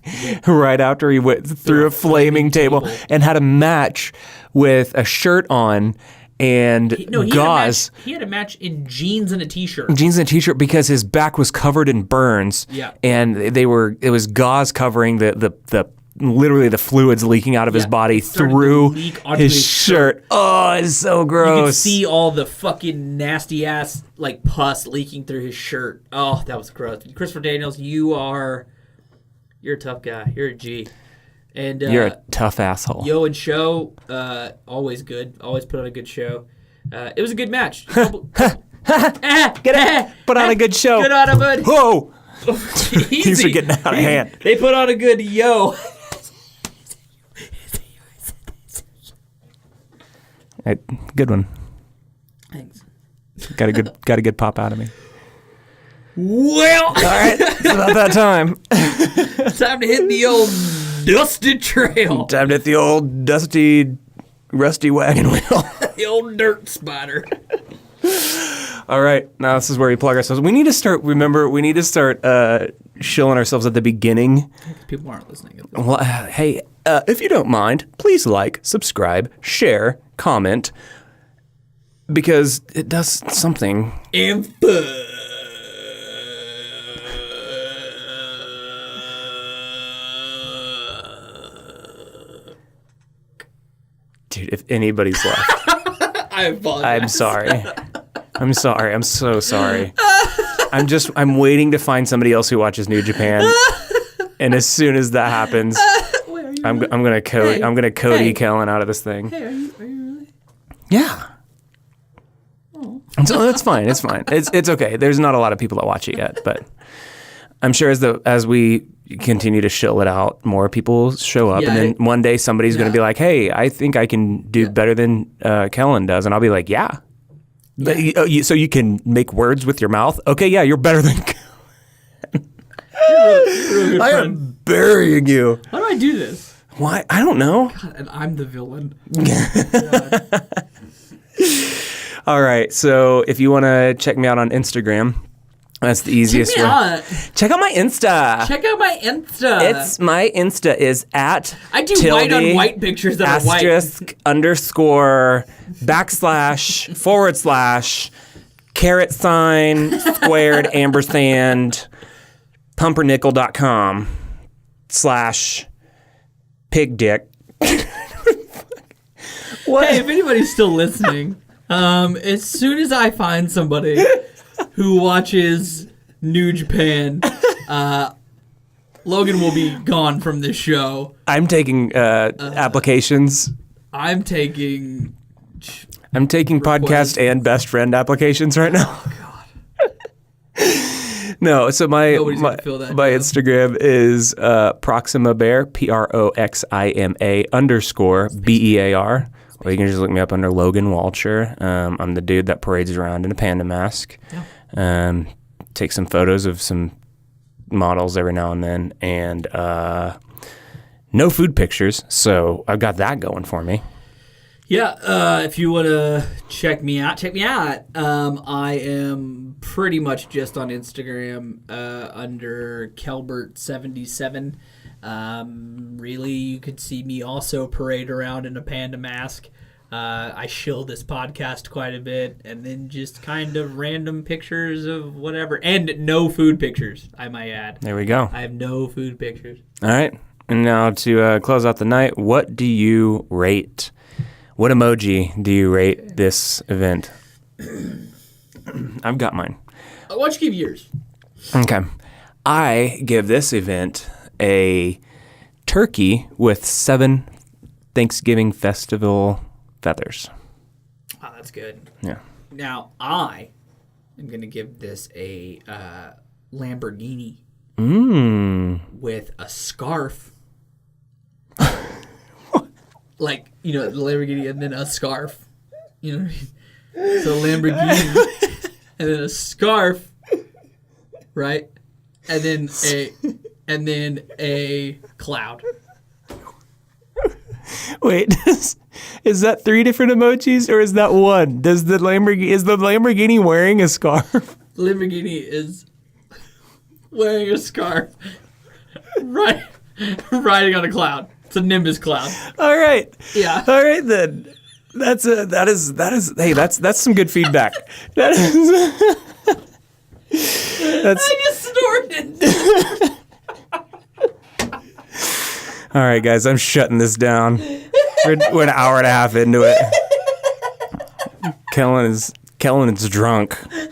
right after he went through a flaming table and had a match with a shirt on and gauze. He had a match in jeans and a t-shirt. Jeans and a t-shirt because his back was covered in burns. Yeah. And it was gauze covering the literally the fluids leaking out of his body through his shirt. Oh, it's so gross. You could see all the fucking nasty ass like pus leaking through his shirt. Oh, that was gross. Christopher Daniels, you're a tough guy. You're a G. And you're a tough asshole. Yo and Show, always good. Always put on a good show. It was a good match. Put on a good show. Good on a good. Whoa. Easy. These are getting out of hand. They put on a good yo. Good one. Thanks. Got a good pop out of me. Well, all right, it's about that time. Time to hit the old dusty trail. Time to hit the old dusty, rusty wagon wheel. The old dirt spider. All right, now this is where we plug ourselves. We need to start. Remember, we need to start shilling ourselves at the beginning. People aren't listening. Well, hey, if you don't mind, please like, subscribe, share, comment, because it does something. And dude, if anybody's left, I apologize. I'm sorry. I'm sorry. I'm so sorry. I'm waiting to find somebody else who watches New Japan, and as soon as that happens, I'm gonna Cody Kellen out of this thing. Hey, are you really? Yeah. Oh. So that's fine. It's fine. It's okay. There's not a lot of people that watch it yet, but I'm sure as we continue to shill it out, more people show up, and then one day somebody's going to be like, "Hey, I think I can do better than Kellen does," and I'll be like, "Yeah." So you can make words with your mouth? Okay, yeah, you're better than Kellen. You're really good I friend. am burying you. How do I do this? Why? I don't know. God, and I'm the villain. All right, so if you want to check me out on Instagram, that's the easiest way. Check out my Insta. Check out my Insta. My Insta is at I do white on white pictures that are white. Asterisk underscore backslash / caret sign squared ampersand pumpernickel.com / pig dick. What? Hey, if anybody's still listening, as soon as I find somebody who watches New Japan, Logan will be gone from this show. I'm taking applications. I'm taking podcast and best friend applications right now. Oh, God. No, so my Instagram is Proxima Bear, PROXIMA _ BEAR. Or you can just look me up under Logan Walcher. I'm the dude that parades around in a panda mask. Yeah. Take some photos of some models every now and then, and no food pictures. So I've got that going for me. Yeah, if you want to check me out. I am pretty much just on Instagram under Kelbert77. Really, you could see me also parade around in a panda mask. I shill this podcast quite a bit, and then just kind of random pictures of whatever. And no food pictures, I might add. There we go. I have no food pictures. All right. And now to close out the night, what do you rate? What emoji do you rate this event? I've got mine. Why don't you give yours? Okay. I give this event a turkey with 7 Thanksgiving festival feathers. Oh, that's good. Yeah. Now, I am going to give this a Lamborghini with a scarf. Like, the Lamborghini and then a scarf. You know what I mean? So Lamborghini and then a scarf, right? And then a cloud. Wait, is that 3 different emojis or is that one? Is the Lamborghini wearing a scarf? Lamborghini is wearing a scarf, riding on a cloud. It's a Nimbus cloud. All right. Yeah. All right then. That is. Hey, that's some good feedback. That is. That's. I just snorted. All right, guys. I'm shutting this down. We're an hour and a half into it. Kellen is drunk. I'm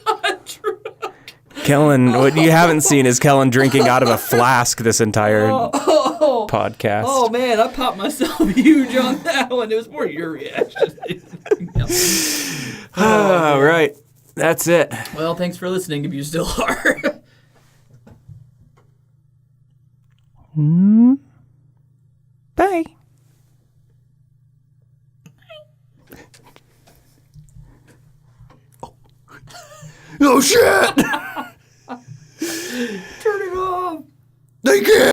not drunk. Kellen, what you haven't seen is Kellen drinking out of a flask this entire podcast. Oh man, I popped myself huge on that one. It was more your reaction than anything else. All right. That's it. Well, thanks for listening if you still are. Bye. Oh shit! Turn it off. They can't.